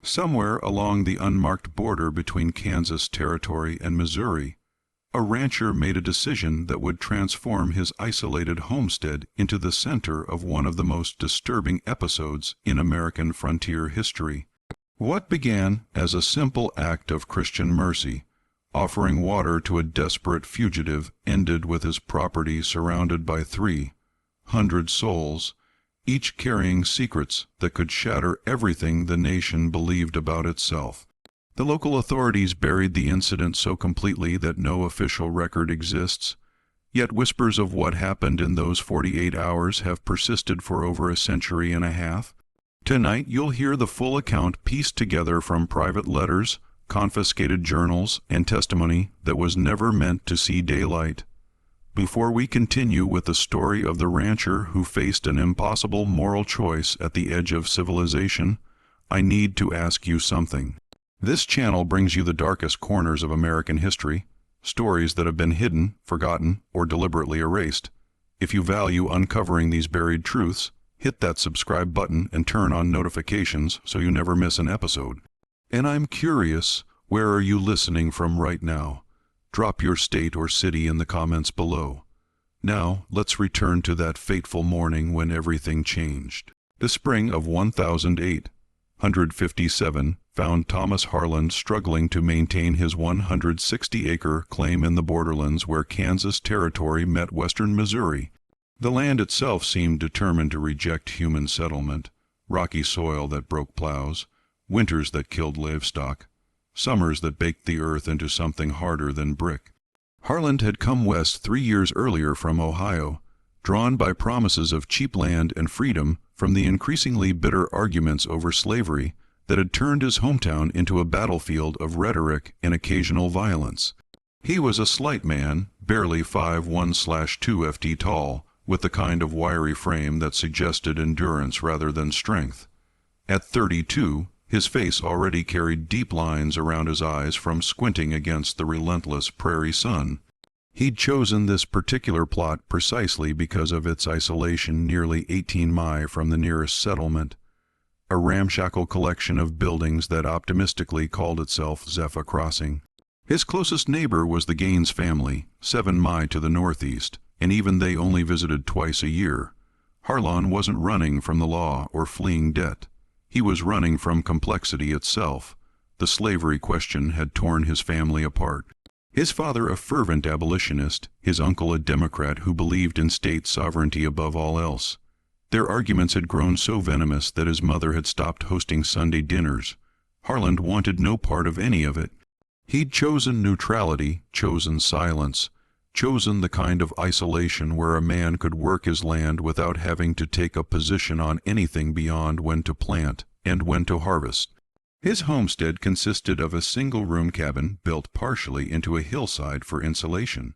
Somewhere along the unmarked border between Kansas Territory and Missouri, a rancher made a decision that would transform his isolated homestead into the center of one of the most disturbing episodes in American frontier history. What began as a simple act of Christian mercy, offering water to a desperate fugitive, ended with his property surrounded by 300 souls, each carrying secrets that could shatter everything the nation believed about itself. The local authorities buried the incident so completely that no official record exists, yet whispers of what happened in those 48 hours have persisted for over a century and a half. Tonight you'll hear the full account pieced together from private letters, confiscated journals, and testimony that was never meant to see daylight. Before we continue with the story of the rancher who faced an impossible moral choice at the edge of civilization, I need to ask you something. This channel brings you the darkest corners of American history, stories that have been hidden, forgotten, or deliberately erased. If you value uncovering these buried truths, hit that subscribe button and turn on notifications so you never miss an episode. And I'm curious, where are you listening from right now? Drop your state or city in the comments below. Now, let's return to that fateful morning when everything changed. The spring of 1857 found Thomas Harland struggling to maintain his 160-acre claim in the borderlands where Kansas Territory met western Missouri. The land itself seemed determined to reject human settlement, rocky soil that broke plows, winters that killed livestock, summers that baked the earth into something harder than brick. Harland had come west 3 years earlier from Ohio, drawn by promises of cheap land and freedom from the increasingly bitter arguments over slavery that had turned his hometown into a battlefield of rhetoric and occasional violence. He was a slight man, barely 5'1/2" ft tall, with the kind of wiry frame that suggested endurance rather than strength. At 32, his face already carried deep lines around his eyes from squinting against the relentless prairie sun. He'd chosen this particular plot precisely because of its isolation nearly 18 miles from the nearest settlement, a ramshackle collection of buildings that optimistically called itself Zephyr Crossing. His closest neighbor was the Gaines family, 7 miles to the northeast, and even they only visited twice a year. Harland wasn't running from the law or fleeing debt. He was running from complexity itself. The slavery question had torn his family apart. His father a fervent abolitionist, his uncle a Democrat who believed in state sovereignty above all else. Their arguments had grown so venomous that his mother had stopped hosting Sunday dinners. Harland wanted no part of any of it. He'd chosen neutrality, chosen silence, chosen the kind of isolation where a man could work his land without having to take a position on anything beyond when to plant and when to harvest. His homestead consisted of a single-room cabin built partially into a hillside for insulation,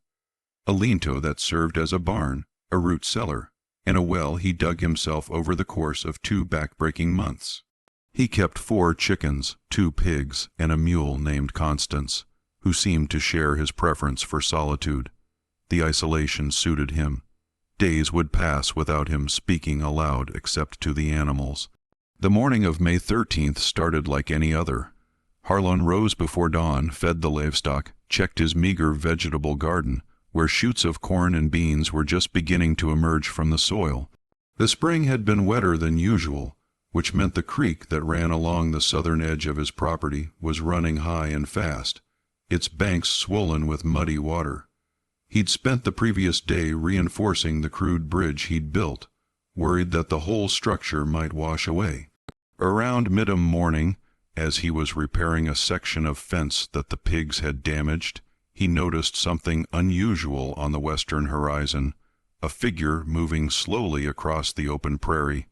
a lean-to that served as a barn, a root cellar, and a well he dug himself over the course of 2 back-breaking months. He kept 4 chickens, 2 pigs, and a mule named Constance, who seemed to share his preference for solitude. The isolation suited him. Days would pass without him speaking aloud except to the animals. The morning of May 13th started like any other. Harland rose before dawn, fed the livestock, checked his meager vegetable garden, where shoots of corn and beans were just beginning to emerge from the soil. The spring had been wetter than usual, which meant the creek that ran along the southern edge of his property was running high and fast, its banks swollen with muddy water. He'd spent the previous day reinforcing the crude bridge he'd built, worried that the whole structure might wash away. Around mid morning, as he was repairing a section of fence that the pigs had damaged, he noticed something unusual on the western horizon, a figure moving slowly across the open prairie.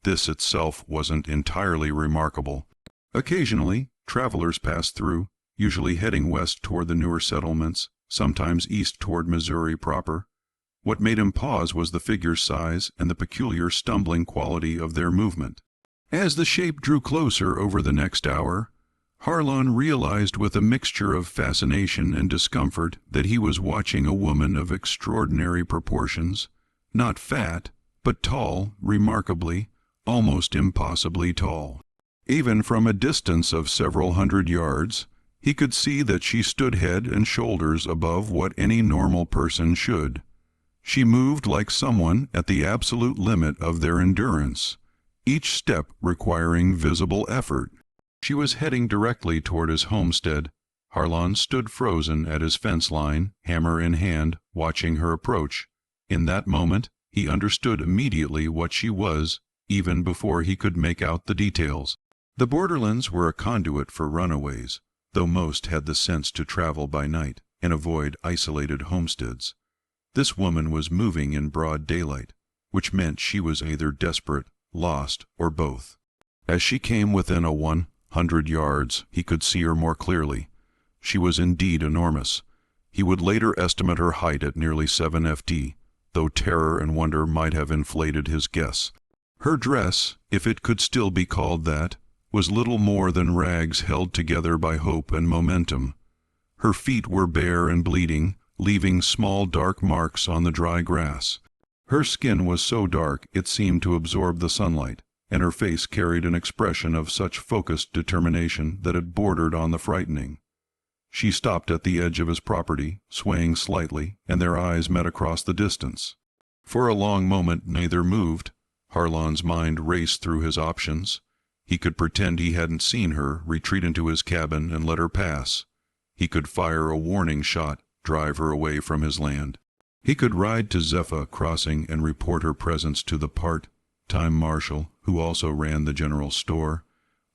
This itself wasn't entirely remarkable. Occasionally, travelers passed through, usually heading west toward the newer settlements, sometimes east toward Missouri proper. What made him pause was the figure's size and the peculiar stumbling quality of their movement. As the shape drew closer over the next hour, Harland realized with a mixture of fascination and discomfort that he was watching a woman of extraordinary proportions, not fat, but tall, remarkably, almost impossibly tall. Even from a distance of several hundred yards, he could see that she stood head and shoulders above what any normal person should. She moved like someone at the absolute limit of their endurance, each step requiring visible effort. She was heading directly toward his homestead. Harland stood frozen at his fence line, hammer in hand, watching her approach. In that moment, he understood immediately what she was, even before he could make out the details. The borderlands were a conduit for runaways, though most had the sense to travel by night and avoid isolated homesteads. This woman was moving in broad daylight, which meant she was either desperate, lost, or both. As she came within 100 yards, he could see her more clearly. She was indeed enormous. He would later estimate her height at nearly 7 ft, though terror and wonder might have inflated his guess. Her dress, if it could still be called that, was little more than rags held together by hope and momentum. Her feet were bare and bleeding, leaving small dark marks on the dry grass. Her skin was so dark it seemed to absorb the sunlight, and her face carried an expression of such focused determination that it bordered on the frightening. She stopped at the edge of his property, swaying slightly, and their eyes met across the distance. For a long moment neither moved. Harland's mind raced through his options. He could pretend he hadn't seen her, retreat into his cabin, and let her pass. He could fire a warning shot, drive her away from his land. He could ride to Zephyr Crossing and report her presence to the part-time marshal, who also ran the general store.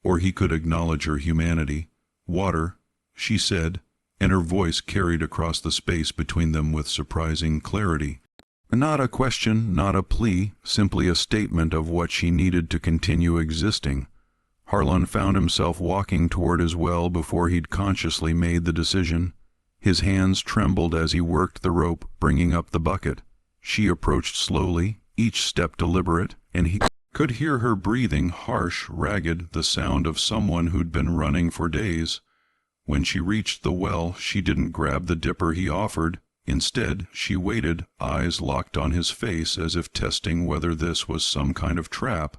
Or he could acknowledge her humanity. "Water," she said, and her voice carried across the space between them with surprising clarity. Not a question, not a plea, simply a statement of what she needed to continue existing. Harland found himself walking toward his well before he'd consciously made the decision. His hands trembled as he worked the rope, bringing up the bucket. She approached slowly, each step deliberate, and he could hear her breathing, harsh, ragged, the sound of someone who'd been running for days. When she reached the well, she didn't grab the dipper he offered. Instead, she waited, eyes locked on his face as if testing whether this was some kind of trap.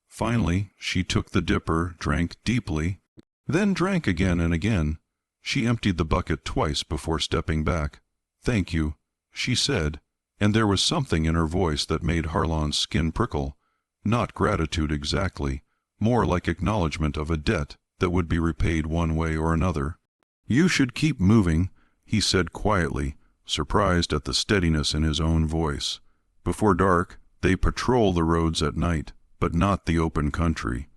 Finally, she took the dipper, drank deeply, then drank again and again. She emptied the bucket twice before stepping back. "Thank you," she said, and there was something in her voice that made Harland's skin prickle. Not gratitude exactly, more like acknowledgement of a debt that would be repaid one way or another. "You should keep moving," he said quietly, surprised at the steadiness in his own voice. Before dark, they patrol the roads at night, but not the open country.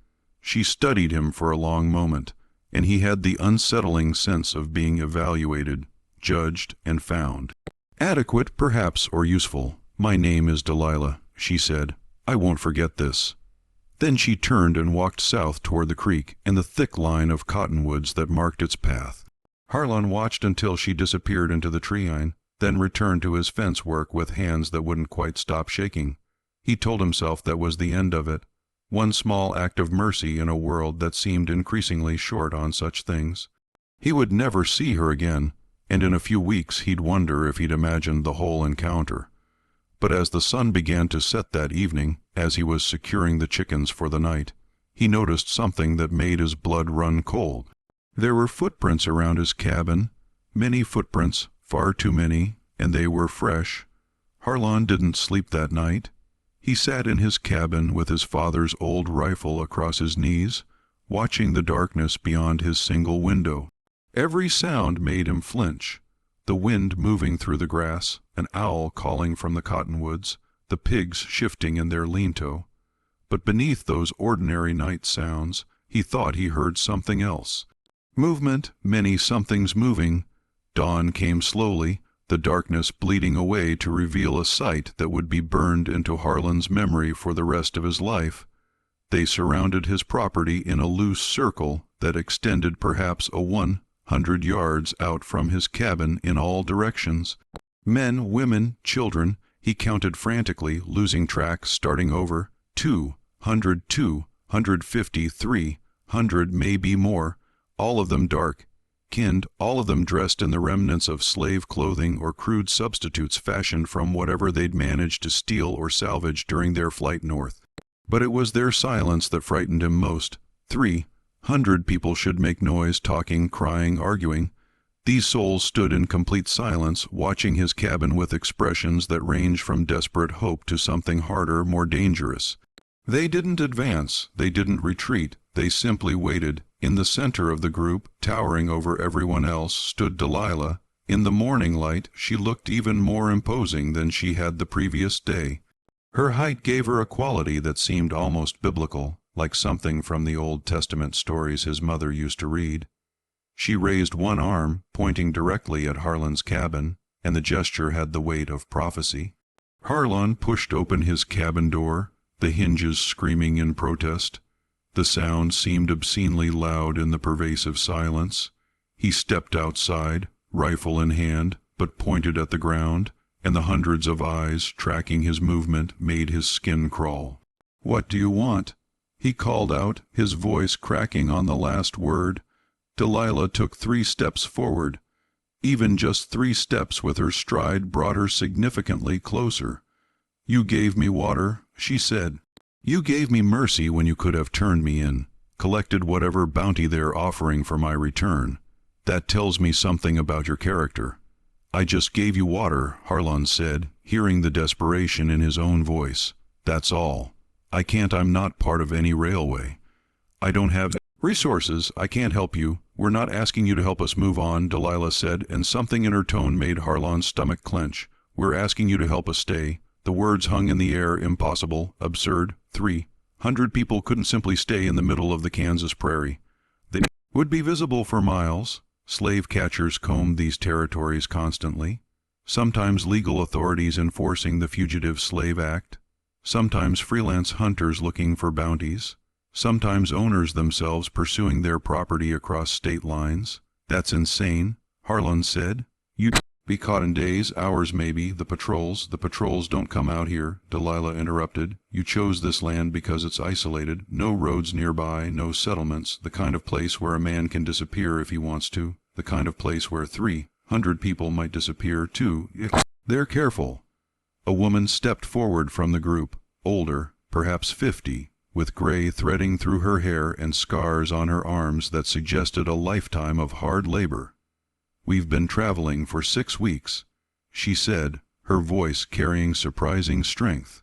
She studied him for a long moment, and he had the unsettling sense of being evaluated, judged, and found. "Adequate, perhaps, or useful. My name is Delilah," she said. "I won't forget this." Then she turned and walked south toward the creek and the thick line of cottonwoods that marked its path. Harland watched until she disappeared into the treeline, then returned to his fence work with hands that wouldn't quite stop shaking. He told himself that was the end of it. One small act of mercy in a world that seemed increasingly short on such things. He would never see her again, and in a few weeks he'd wonder if he'd imagined the whole encounter. But as the sun began to set that evening, as he was securing the chickens for the night, he noticed something that made his blood run cold. There were footprints around his cabin, many footprints, far too many, and they were fresh. Harland didn't sleep that night. He sat in his cabin with his father's old rifle across his knees, watching the darkness beyond his single window. Every sound made him flinch. The wind moving through the grass, an owl calling from the cottonwoods, the pigs shifting in their lean-to. But beneath those ordinary night sounds, he thought he heard something else. Movement, many somethings moving. Dawn came slowly, the darkness bleeding away to reveal a sight that would be burned into Harland's memory for the rest of his life. They surrounded his property in a loose circle that extended perhaps 100 yards out from his cabin in all directions. Men, women, children, he counted frantically, losing track, starting over. 200, 250, 300, maybe more, all of them dark, skinned, all of them dressed in the remnants of slave clothing or crude substitutes fashioned from whatever they'd managed to steal or salvage during their flight north. But it was their silence that frightened him most, 300 people should make noise, talking, crying, arguing. These souls stood in complete silence, watching his cabin with expressions that ranged from desperate hope to something harder, more dangerous. They didn't advance, they didn't retreat, they simply waited. In the center of the group, towering over everyone else, stood Delilah. In the morning light, she looked even more imposing than she had the previous day. Her height gave her a quality that seemed almost biblical, like something from the Old Testament stories his mother used to read. She raised one arm, pointing directly at Harland's cabin, and the gesture had the weight of prophecy. Harland pushed open his cabin door, the hinges screaming in protest. The sound seemed obscenely loud in the pervasive silence. He stepped outside, rifle in hand, but pointed at the ground, and the hundreds of eyes tracking his movement made his skin crawl. "What do you want?" he called out, his voice cracking on the last word. Delilah took 3 steps forward. Even just 3 steps with her stride brought her significantly closer. "You gave me water," she said. "You gave me mercy when you could have turned me in, collected whatever bounty they're offering for my return. That tells me something about your character." "I just gave you water," Harland said, hearing the desperation in his own voice. "That's all. I'm not part of any railway. I don't have resources. I can't help you. We're not asking you to help us move on," Delilah said, and something in her tone made Harland's stomach clench. "We're asking you to help us stay." The words hung in the air, impossible, absurd. 300 people couldn't simply stay in the middle of the Kansas prairie. They would be visible for miles. Slave catchers combed these territories constantly. Sometimes legal authorities enforcing the Fugitive Slave Act. Sometimes freelance hunters looking for bounties. Sometimes owners themselves pursuing their property across state lines. "That's insane," Harland said. "You'd be caught in days, hours maybe. The patrols don't come out here," Delilah interrupted. "You chose this land because it's isolated, no roads nearby, no settlements, the kind of place where a man can disappear if he wants to, the kind of place where 300 people might disappear too if they're careful." A woman stepped forward from the group, older, perhaps 50, with gray threading through her hair and scars on her arms that suggested a lifetime of hard labor. "We've been traveling for 6 weeks," she said, her voice carrying surprising strength.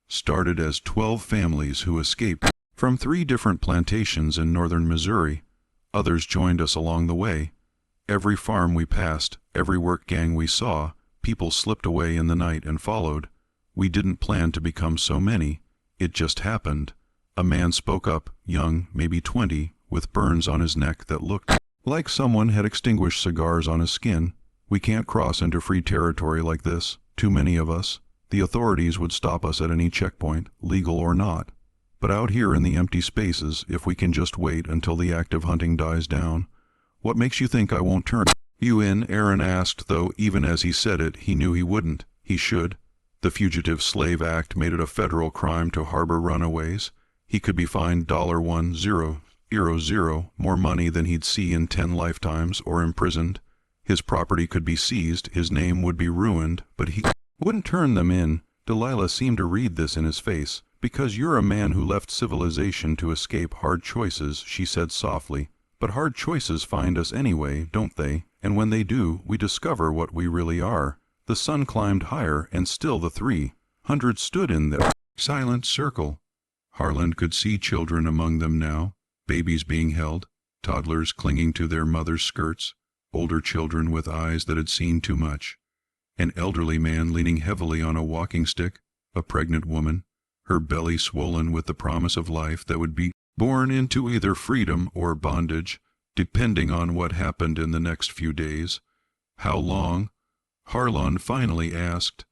"Started as 12 families who escaped from 3 different plantations in northern Missouri. Others joined us along the way. Every farm we passed, every work gang we saw, people slipped away in the night and followed. We didn't plan to become so many. It just happened." A man spoke up, young, maybe 20, with burns on his neck that looked like someone had extinguished cigars on his skin. "We can't cross into free territory like this, too many of us. The authorities would stop us at any checkpoint, legal or not. But out here in the empty spaces, if we can just wait until the active hunting dies down." "What makes you think I won't turn you in?" Aaron asked, though even as he said it, he knew he wouldn't. He should. The Fugitive Slave Act made it a federal crime to harbor runaways. He could be fined $1,000, more money than he'd see in 10 lifetimes, or imprisoned. His property could be seized, his name would be ruined, but he wouldn't turn them in. Delilah seemed to read this in his face. "Because you're a man who left civilization to escape hard choices," she said softly. "But hard choices find us anyway, don't they? And when they do, we discover what we really are." The sun climbed higher, and still the 300 stood in their silent circle. Harland could see children among them now, babies being held, toddlers clinging to their mothers' skirts, older children with eyes that had seen too much, an elderly man leaning heavily on a walking stick, a pregnant woman, her belly swollen with the promise of life that would be born into either freedom or bondage, depending on what happened in the next few days. "How long?" Harland finally asked.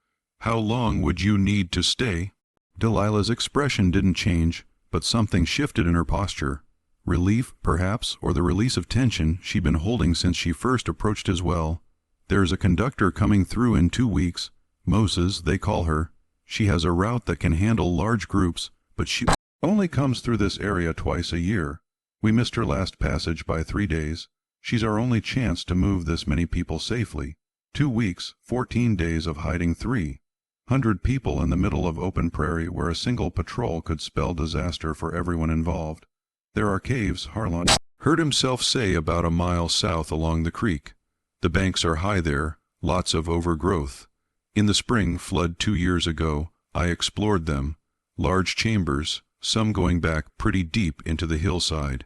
"How long would you need to stay?" Delilah's expression didn't change, but something shifted in her posture. Relief, perhaps, or the release of tension she'd been holding since she first approached his well. "There's a conductor coming through in 2 weeks. Moses, they call her. She has a route that can handle large groups, but she only comes through this area twice a year. We missed her last passage by 3 days. She's our only chance to move this many people safely. 2 weeks, 14 days of hiding 300 people in the middle of open prairie where a single patrol could spell disaster for everyone involved. There are caves, Harland heard himself say about a mile south along the creek. The banks are high there, lots of overgrowth. In the spring flood 2 years ago, I explored them. Large chambers, some going back pretty deep into the hillside.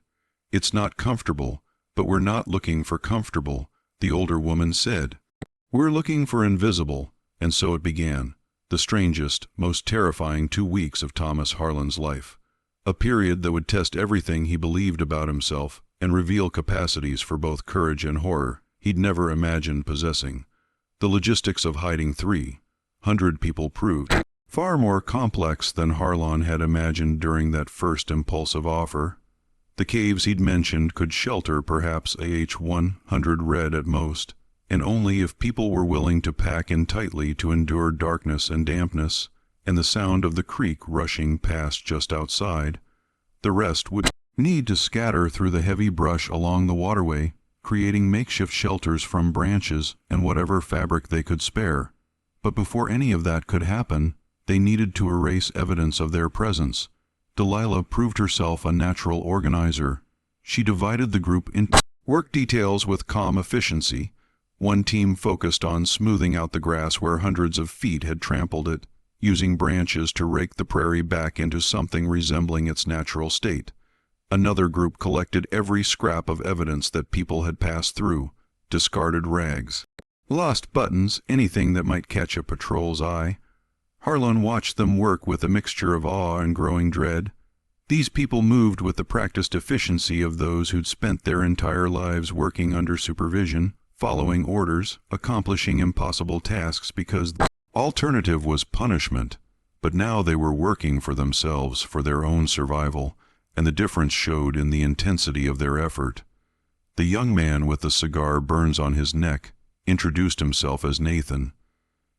It's not comfortable, but we're not looking for comfortable, the older woman said. We're looking for invisible, and so it began. The strangest, most terrifying 2 weeks of Thomas Harland's life. A period that would test everything he believed about himself and reveal capacities for both courage and horror he'd never imagined possessing. The logistics of hiding 300 people proved far more complex than Harland had imagined during that first impulsive offer. The caves he'd mentioned could shelter perhaps AH-100 red at most, and only if people were willing to pack in tightly to endure darkness and dampness, and the sound of the creek rushing past just outside. The rest would need to scatter through the heavy brush along the waterway, creating makeshift shelters from branches and whatever fabric they could spare. But before any of that could happen, they needed to erase evidence of their presence. Delilah proved herself a natural organizer. She divided the group into work details with calm efficiency. One team focused on smoothing out the grass where hundreds of feet had trampled it, using branches to rake the prairie back into something resembling its natural state. Another group collected every scrap of evidence that people had passed through, discarded rags, lost buttons, anything that might catch a patrol's eye. Harland watched them work with a mixture of awe and growing dread. These people moved with the practiced efficiency of those who'd spent their entire lives working under supervision, following orders, accomplishing impossible tasks because the alternative was punishment. But now they were working for themselves, for their own survival, and the difference showed in the intensity of their effort. The young man with the cigar burns on his neck introduced himself as Nathan.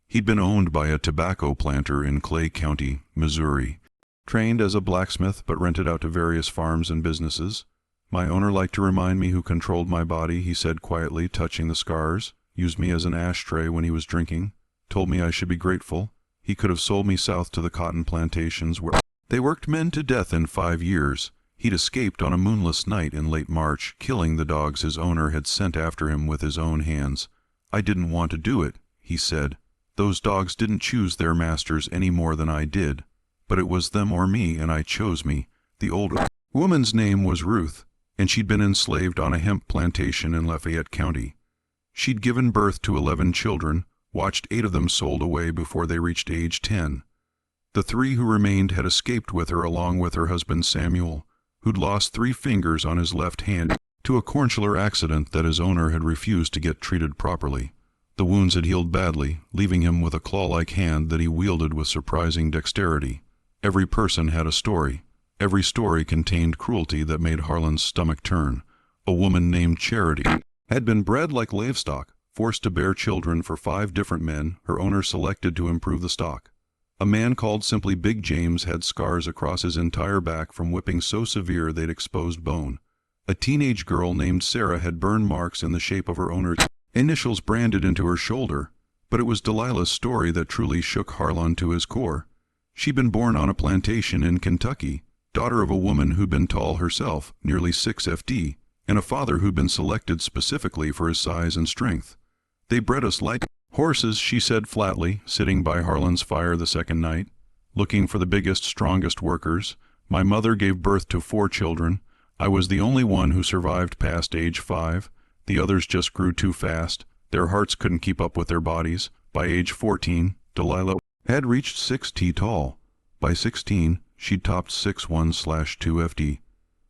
He'd been owned by a tobacco planter in Clay County, Missouri. Trained as a blacksmith but rented out to various farms and businesses. My owner liked to remind me who controlled my body, he said quietly, touching the scars. Used me as an ashtray when he was drinking. Told me I should be grateful. He could have sold me south to the cotton plantations where they worked men to death in 5 years. He'd escaped on a moonless night in late March, killing the dogs his owner had sent after him with his own hands. I didn't want to do it, he said. Those dogs didn't choose their masters any more than I did. But it was them or me, and I chose me. The older woman's name was Ruth, and she'd been enslaved on a hemp plantation in Lafayette County. She'd given birth to 11 children, watched 8 of them sold away before they reached age 10. The 3 who remained had escaped with her along with her husband Samuel, who'd lost 3 fingers on his left hand to a cornchular accident that his owner had refused to get treated properly. The wounds had healed badly, leaving him with a claw-like hand that he wielded with surprising dexterity. Every person had a story. Every story contained cruelty that made Harland's stomach turn. A woman named Charity had been bred like livestock, forced to bear children for 5 different men her owner selected to improve the stock. A man called simply Big James had scars across his entire back from whipping so severe they'd exposed bone. A teenage girl named Sarah had burn marks in the shape of her owner's initials branded into her shoulder, but it was Delilah's story that truly shook Harland to his core. She'd been born on a plantation in Kentucky, daughter of a woman who'd been tall herself, nearly 6 FD, and a father who'd been selected specifically for his size and strength. They bred us like horses, she said flatly, sitting by Harland's fire the second night, looking for the biggest, strongest workers. My mother gave birth to 4 children. I was the only one who survived past age 5. The others just grew too fast. Their hearts couldn't keep up with their bodies. By age 14, Delilah had reached 6'T tall. By 16, she'd topped 6'1/2 FD.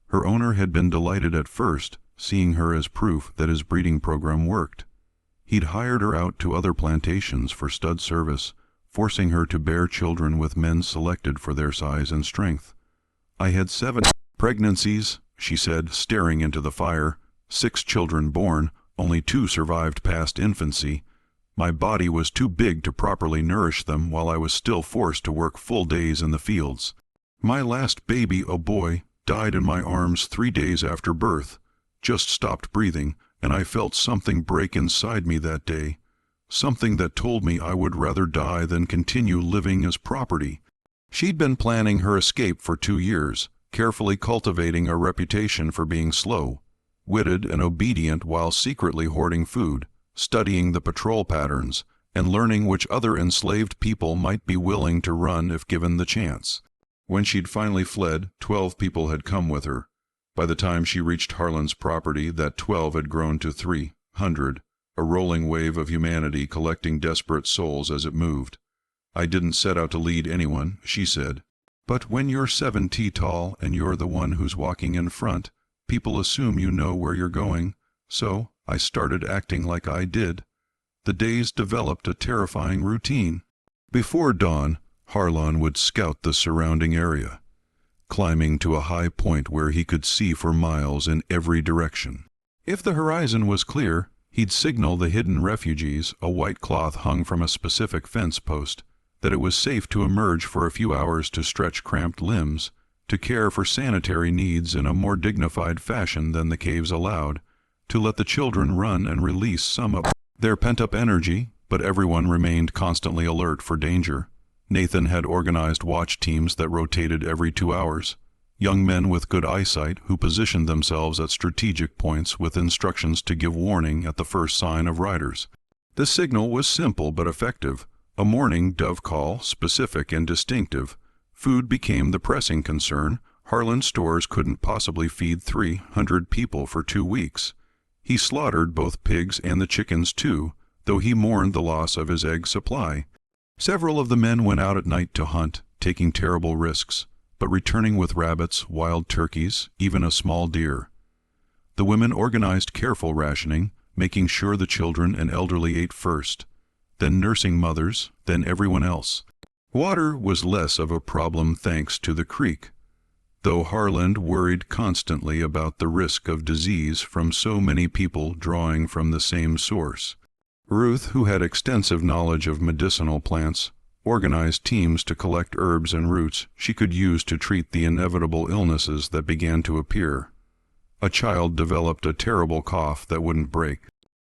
Her owner had been delighted at first, seeing her as proof that his breeding program worked. He'd hired her out to other plantations for stud service, forcing her to bear children with men selected for their size and strength. I had 7 pregnancies, she said, staring into the fire. 6 children born, only 2 survived past infancy. My body was too big to properly nourish them while I was still forced to work full days in the fields. My last baby, a boy, died in my arms 3 days after birth. Just stopped breathing, and I felt something break inside me that day. Something that told me I would rather die than continue living as property. She'd been planning her escape for 2 years, carefully cultivating a reputation for being slow, witted and obedient while secretly hoarding food, studying the patrol patterns, and learning which other enslaved people might be willing to run if given the chance. When she'd finally fled, 12 people had come with her. By the time she reached Harland's property, that 12 had grown to 300, a rolling wave of humanity collecting desperate souls as it moved. "I didn't set out to lead anyone," she said. "But when you're 7 feet tall and you're the one who's walking in front, people assume you know where you're going, so I started acting like I did." The days developed a terrifying routine. Before dawn, Harland would scout the surrounding area, climbing to a high point where he could see for miles in every direction. If the horizon was clear, he'd signal the hidden refugees, a white cloth hung from a specific fence post, that it was safe to emerge for a few hours to stretch cramped limbs, to care for sanitary needs in a more dignified fashion than the caves allowed, to let the children run and release some of their pent-up energy, but everyone remained constantly alert for danger. Nathan had organized watch teams that rotated every 2 hours, young men with good eyesight who positioned themselves at strategic points with instructions to give warning at the first sign of riders. The signal was simple but effective, a morning dove call, specific and distinctive. Food became the pressing concern. Harland's stores couldn't possibly feed 300 people for 2 weeks. He slaughtered both pigs and the chickens too, though he mourned the loss of his egg supply. Several of the men went out at night to hunt, taking terrible risks, but returning with rabbits, wild turkeys, even a small deer. The women organized careful rationing, making sure the children and elderly ate first, then nursing mothers, then everyone else. Water was less of a problem thanks to the creek, though Harland worried constantly about the risk of disease from so many people drawing from the same source. Ruth, who had extensive knowledge of medicinal plants, organized teams to collect herbs and roots she could use to treat the inevitable illnesses that began to appear. A child developed a terrible cough that wouldn't break.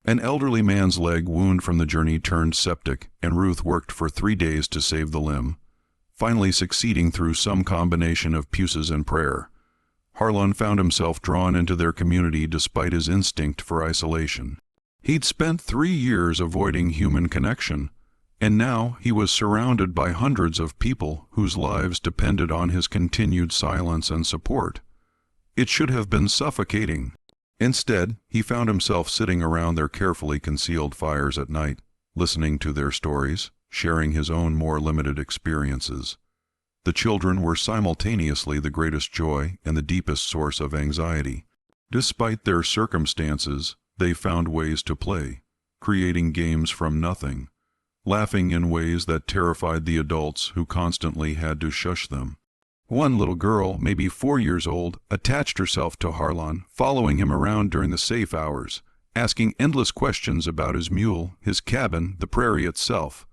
An elderly man's leg wound from the journey turned septic, and Ruth worked for 3 days to save the limb, finally succeeding through some combination of puces and prayer. Harland found himself drawn into their community despite his instinct for isolation. He'd spent 3 years avoiding human connection, and now he was surrounded by hundreds of people whose lives depended on his continued silence and support. It should have been suffocating. Instead, he found himself sitting around their carefully concealed fires at night, listening to their stories, sharing his own more limited experiences. The children were simultaneously the greatest joy and the deepest source of anxiety. Despite their circumstances, they found ways to play, creating games from nothing, laughing in ways that terrified the adults who constantly had to shush them. One little girl, maybe 4 years old, attached herself to Harland, following him around during the safe hours, asking endless questions about his mule, his cabin, the prairie itself.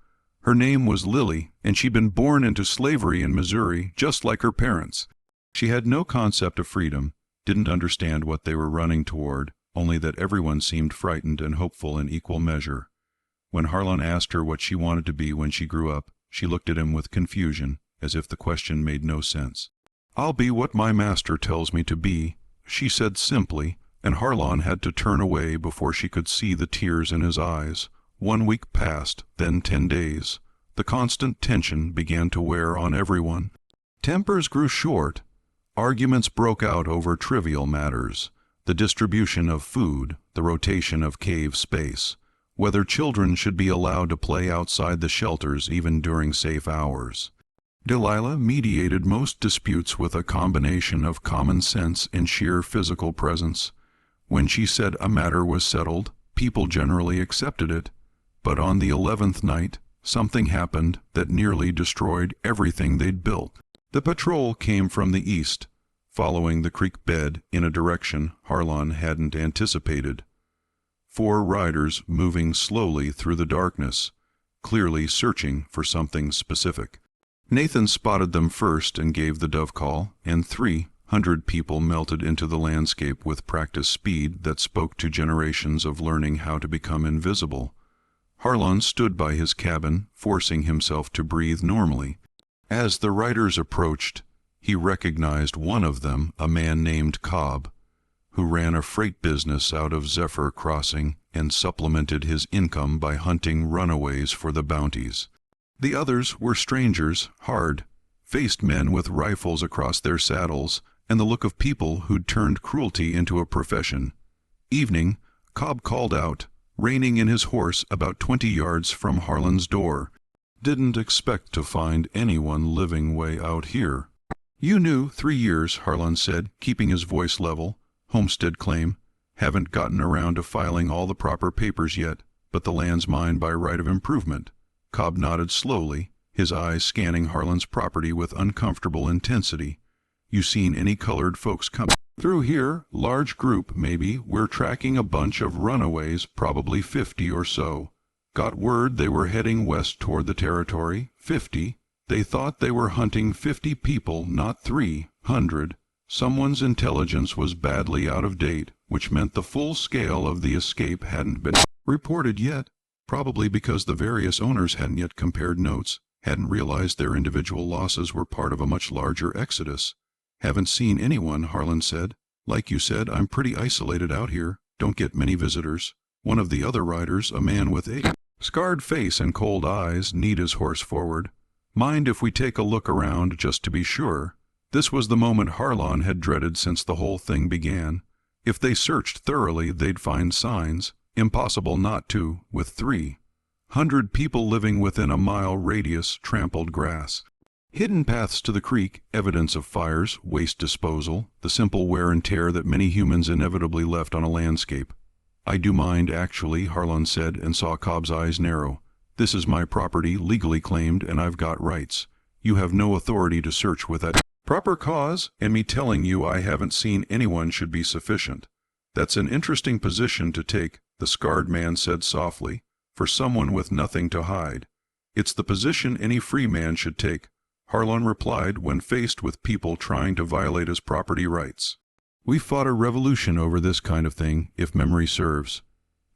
Her name was Lily, and she'd been born into slavery in Missouri, just like her parents. She had no concept of freedom, didn't understand what they were running toward, only that everyone seemed frightened and hopeful in equal measure. When Harland asked her what she wanted to be when she grew up, she looked at him with confusion, as if the question made no sense. "I'll be what my master tells me to be," she said simply, and Harland had to turn away before she could see the tears in his eyes. 1 week passed, then 10 days. The constant tension began to wear on everyone. Tempers grew short. Arguments broke out over trivial matters, the distribution of food, the rotation of cave space, whether children should be allowed to play outside the shelters even during safe hours. Delilah mediated most disputes with a combination of common sense and sheer physical presence. When she said a matter was settled, people generally accepted it. But on the 11th night, something happened that nearly destroyed everything they'd built. The patrol came from the east, following the creek bed in a direction Harland hadn't anticipated. 4 riders moving slowly through the darkness, clearly searching for something specific. Nathan spotted them first and gave the dove call, and 300 people melted into the landscape with practiced speed that spoke to generations of learning how to become invisible. Harland stood by his cabin, forcing himself to breathe normally. As the riders approached, He recognized one of them, a man named Cobb, who ran a freight business out of Zephyr Crossing and supplemented his income by hunting runaways for the bounties. The others were strangers, hard-faced men with rifles across their saddles and the look of people who'd turned cruelty into a profession. Evening, Cobb called out, reining in his horse about 20 yards from Harland's door. "Didn't expect to find anyone living way out here." "You knew 3 years," Harland said, keeping his voice level. "Homestead claim. Haven't gotten around to filing all the proper papers yet, but the land's mine by right of improvement." Cobb nodded slowly, his eyes scanning Harland's property with uncomfortable intensity. "You seen any colored folks come through here? Large group, maybe. We're tracking a bunch of runaways, probably 50 or so. Got word they were heading west toward the territory. 50. They thought they were hunting 50 people, not 300. Someone's intelligence was badly out of date, which meant the full scale of the escape hadn't been reported yet, probably because the various owners hadn't yet compared notes, hadn't realized their individual losses were part of a much larger exodus. "Haven't seen anyone," Harland said. "Like you said, I'm pretty isolated out here. Don't get many visitors." One of the other riders, a man with a scarred face and cold eyes, kneed his horse forward. "Mind if we take a look around just to be sure?" This was the moment Harland had dreaded since the whole thing began. If they searched thoroughly, they'd find signs. Impossible not to, with 300 people living within a mile radius, trampled grass. Hidden paths to the creek, evidence of fires, waste disposal, the simple wear and tear that many humans inevitably left on a landscape. "I do mind, actually," Harland said, and saw Cobb's eyes narrow. "This is my property, legally claimed, and I've got rights. You have no authority to search with that proper cause, and me telling you I haven't seen anyone should be sufficient." "That's an interesting position to take," the scarred man said softly, "for someone with nothing to hide." "It's the position any free man should take," Harland replied when faced with people trying to violate his property rights. "We fought a revolution over this kind of thing, if memory serves."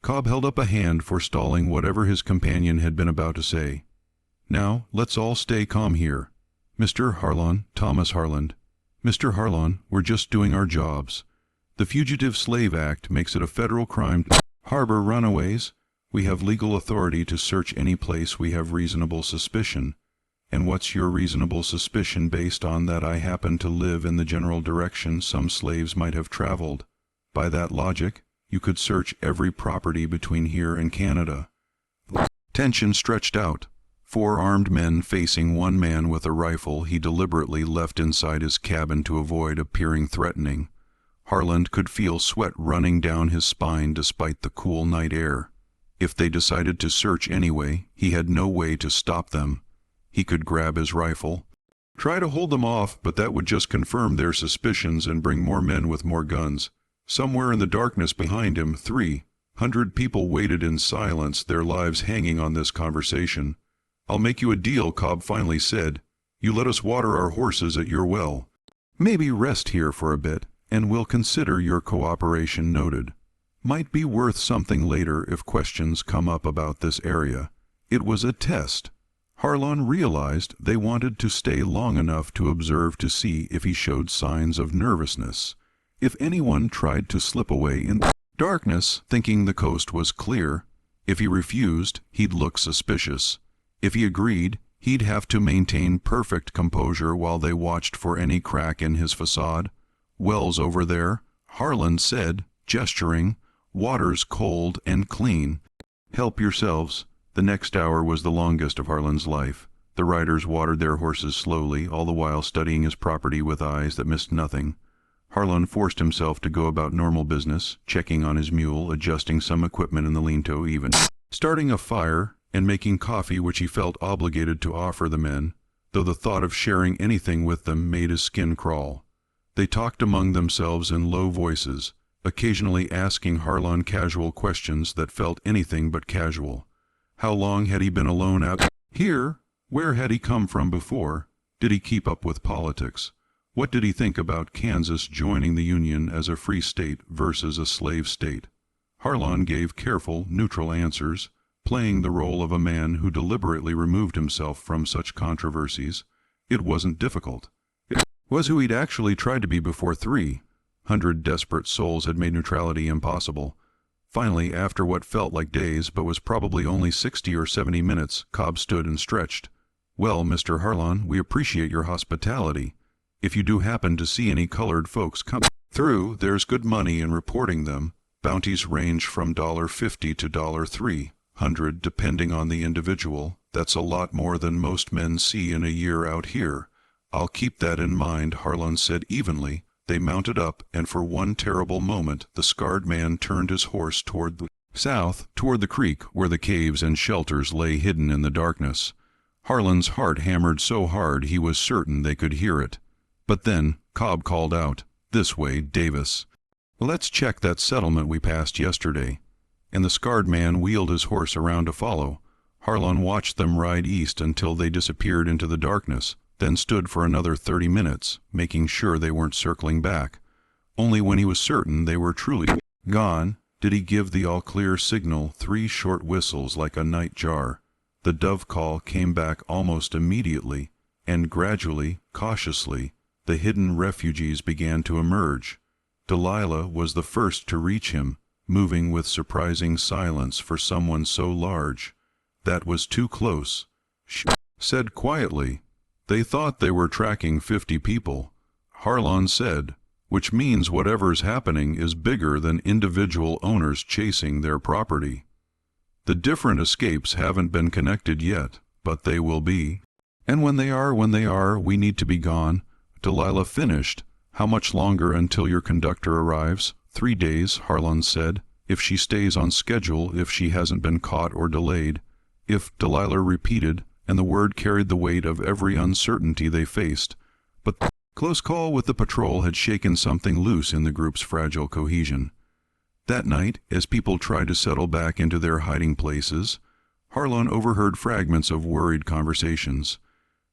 Cobb held up a hand forestalling whatever his companion had been about to say. "Now, let's all stay calm here. Mr. Harland, Thomas Harland. Mr. Harland, we're just doing our jobs. The Fugitive Slave Act makes it a federal crime to harbor runaways. We have legal authority to search any place we have reasonable suspicion. And what's your reasonable suspicion based on that I happen to live in the general direction some slaves might have traveled? By that logic, you could search every property between here and Canada." Tension stretched out. 4 armed men facing one man with a rifle he deliberately left inside his cabin to avoid appearing threatening. Harland could feel sweat running down his spine despite the cool night air. If they decided to search anyway, he had no way to stop them. He could grab his rifle, try to hold them off, but that would just confirm their suspicions and bring more men with more guns. Somewhere in the darkness behind him, 300 people waited in silence, their lives hanging on this conversation. "I'll make you a deal," Cobb finally said. "You let us water our horses at your well. Maybe rest here for a bit, and we'll consider your cooperation noted. Might be worth something later if questions come up about this area." It was a test. Harland realized they wanted to stay long enough to observe to see if he showed signs of nervousness. If anyone tried to slip away in the darkness, thinking the coast was clear, if he refused, he'd look suspicious. If he agreed, he'd have to maintain perfect composure while they watched for any crack in his facade. "Well's over there," Harland said, gesturing. "Water's cold and clean. Help yourselves." The next hour was the longest of Harland's life. The riders watered their horses slowly, all the while studying his property with eyes that missed nothing. Harland forced himself to go about normal business, checking on his mule, adjusting some equipment in the lean-to, even starting a fire, and making coffee which he felt obligated to offer the men, though the thought of sharing anything with them made his skin crawl. They talked among themselves in low voices, occasionally asking Harland casual questions that felt anything but casual. How long had he been alone out here? Where had he come from before? Did he keep up with politics? What did he think about Kansas joining the Union as a free state versus a slave state? Harland gave careful, neutral answers, playing the role of a man who deliberately removed himself from such controversies. It wasn't difficult. was who he'd actually tried to be before 300 desperate souls had made neutrality impossible. Finally, after what felt like days but was probably only 60 or 70 minutes, Cobb stood and stretched. "Well, Mr. Harland, we appreciate your hospitality. If you do happen to see any colored folks come through, there's good money in reporting them. Bounties range from $50 to $300 depending on the individual. That's a lot more than most men see in a year out here." "I'll keep that in mind," Harland said evenly. They mounted up, and for one terrible moment the scarred man turned his horse toward the south, toward the creek where the caves and shelters lay hidden in the darkness. Harland's heart hammered so hard he was certain they could hear it. But then Cobb called out, "This way, Davis. Let's check that settlement we passed yesterday." And the scarred man wheeled his horse around to follow. Harland watched them ride east until they disappeared into the darkness, then stood for another 30 minutes, making sure they weren't circling back. Only when he was certain they were truly gone did he give the all-clear signal, 3 short whistles like a night jar. The dove call came back almost immediately, and gradually, cautiously, the hidden refugees began to emerge. Delilah was the first to reach him, moving with surprising silence for someone so large. "That was too close," she said quietly. "They thought they were tracking 50 people," Harland said, "which means whatever's happening is bigger than individual owners chasing their property. The different escapes haven't been connected yet, but they will be. And when they are, we need to be gone." Delilah finished. "How much longer until your conductor arrives?" 3 days, Harland said, "if she stays on schedule, if she hasn't been caught or delayed." "If," Delilah repeated, and the word carried the weight of every uncertainty they faced. But the close call with the patrol had shaken something loose in the group's fragile cohesion. That night, as people tried to settle back into their hiding places, Harland overheard fragments of worried conversations.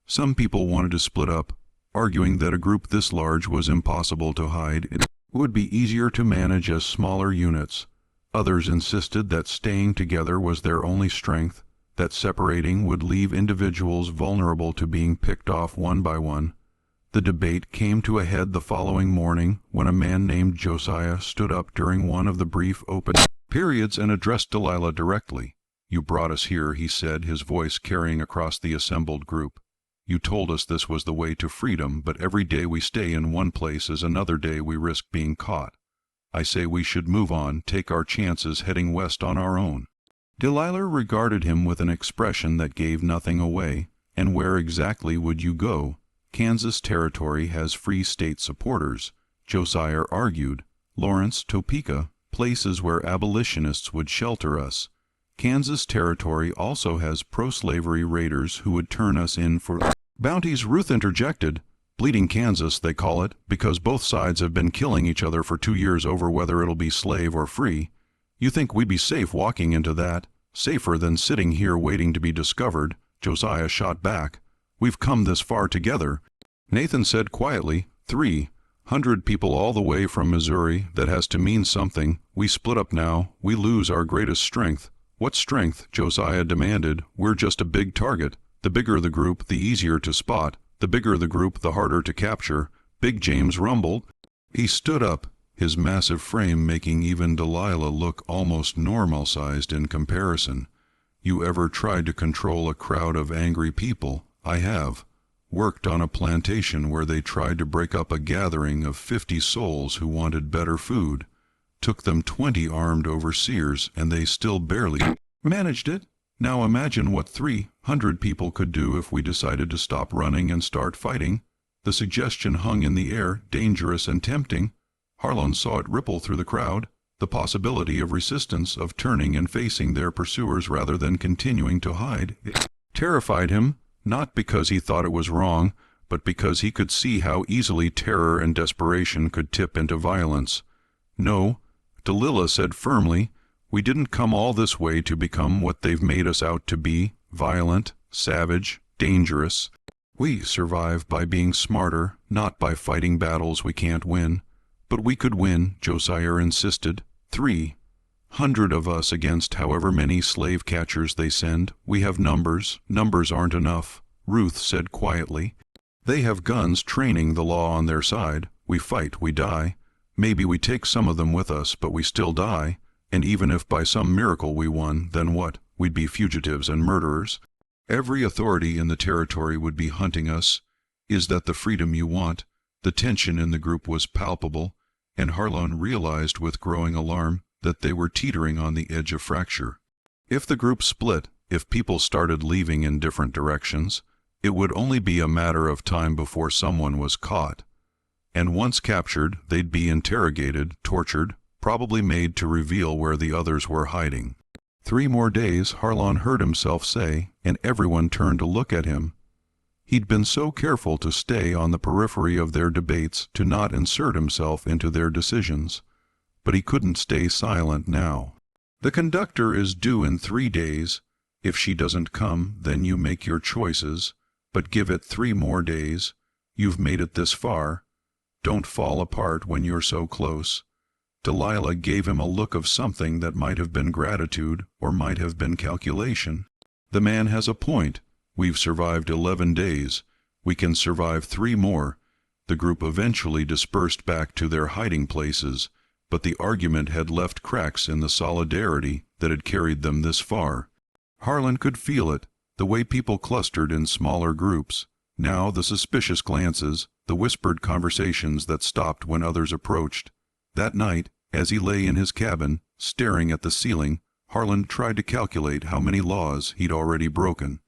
Some people wanted to split up, arguing that a group this large was impossible to hide. It would be easier to manage as smaller units. Others insisted that staying together was their only strength, that separating would leave individuals vulnerable to being picked off one by one. The debate came to a head the following morning when a man named Josiah stood up during one of the brief open periods and addressed Delilah directly. "You brought us here," he said, his voice carrying across the assembled group. "You told us this was the way to freedom, but every day we stay in one place is another day we risk being caught. I say we should move on, take our chances heading west on our own." Delilah regarded him with an expression that gave nothing away. "And where exactly would you go? Kansas Territory has free state supporters," Josiah argued. "Lawrence, Topeka, places where abolitionists would shelter us. Kansas Territory also has pro-slavery raiders who would turn us in for bounties," Ruth interjected. "Bleeding Kansas, they call it, because both sides have been killing each other for 2 years over whether it'll be slave or free. You think we'd be safe walking into that? Safer than sitting here waiting to be discovered," Josiah shot back. "We've come this far together," Nathan said quietly. 300 people all the way from Missouri. That has to mean something. We split up now. We lose our greatest strength." "What strength?" Josiah demanded. "We're just a big target. The bigger the group, the easier to spot. The bigger the group, the harder to capture." Big James rumbled. He stood up, his massive frame making even Delilah look almost normal-sized in comparison. "You ever tried to control a crowd of angry people?" "I have. Worked on a plantation where they tried to break up a gathering of 50 souls who wanted better food. Took them 20 armed overseers, and they still barely managed it. Now imagine what 300 people could do if we decided to stop running and start fighting." The suggestion hung in the air, dangerous and tempting. Harland saw it ripple through the crowd, the possibility of resistance, of turning and facing their pursuers rather than continuing to hide. It terrified him, not because he thought it was wrong, but because he could see how easily terror and desperation could tip into violence. "No," Delilah said firmly, "we didn't come all this way to become what they've made us out to be, violent, savage, dangerous. We survive by being smarter, not by fighting battles we can't win." "But we could win," Josiah insisted. 300 of us against however many slave catchers they send. We have numbers. Numbers aren't enough," Ruth said quietly. They have guns training the law on their side. We fight, we die. Maybe we take some of them with us, but we still die. And even if by some miracle we won, then what? We'd be fugitives and murderers. Every authority in the territory would be hunting us. Is that the freedom you want? The tension in the group was palpable, and Harland realized with growing alarm that they were teetering on the edge of fracture. If the group split, if people started leaving in different directions, it would only be a matter of time before someone was caught. And once captured, they'd be interrogated, tortured, probably made to reveal where the others were hiding. 3 more days, Harland heard himself say, and everyone turned to look at him. He'd been so careful to stay on the periphery of their debates, to not insert himself into their decisions. But he couldn't stay silent now. The conductor is due in 3 days. If she doesn't come, then you make your choices. But give it 3 more days. You've made it this far. Don't fall apart when you're so close. Delilah gave him a look of something that might have been gratitude or might have been calculation. The man has a point. We've survived 11 days. We can survive 3 more. The group eventually dispersed back to their hiding places, but the argument had left cracks in the solidarity that had carried them this far. Harland could feel it, the way people clustered in smaller groups. Now the suspicious glances, the whispered conversations that stopped when others approached. That night, as he lay in his cabin, staring at the ceiling, Harland tried to calculate how many laws he'd already broken.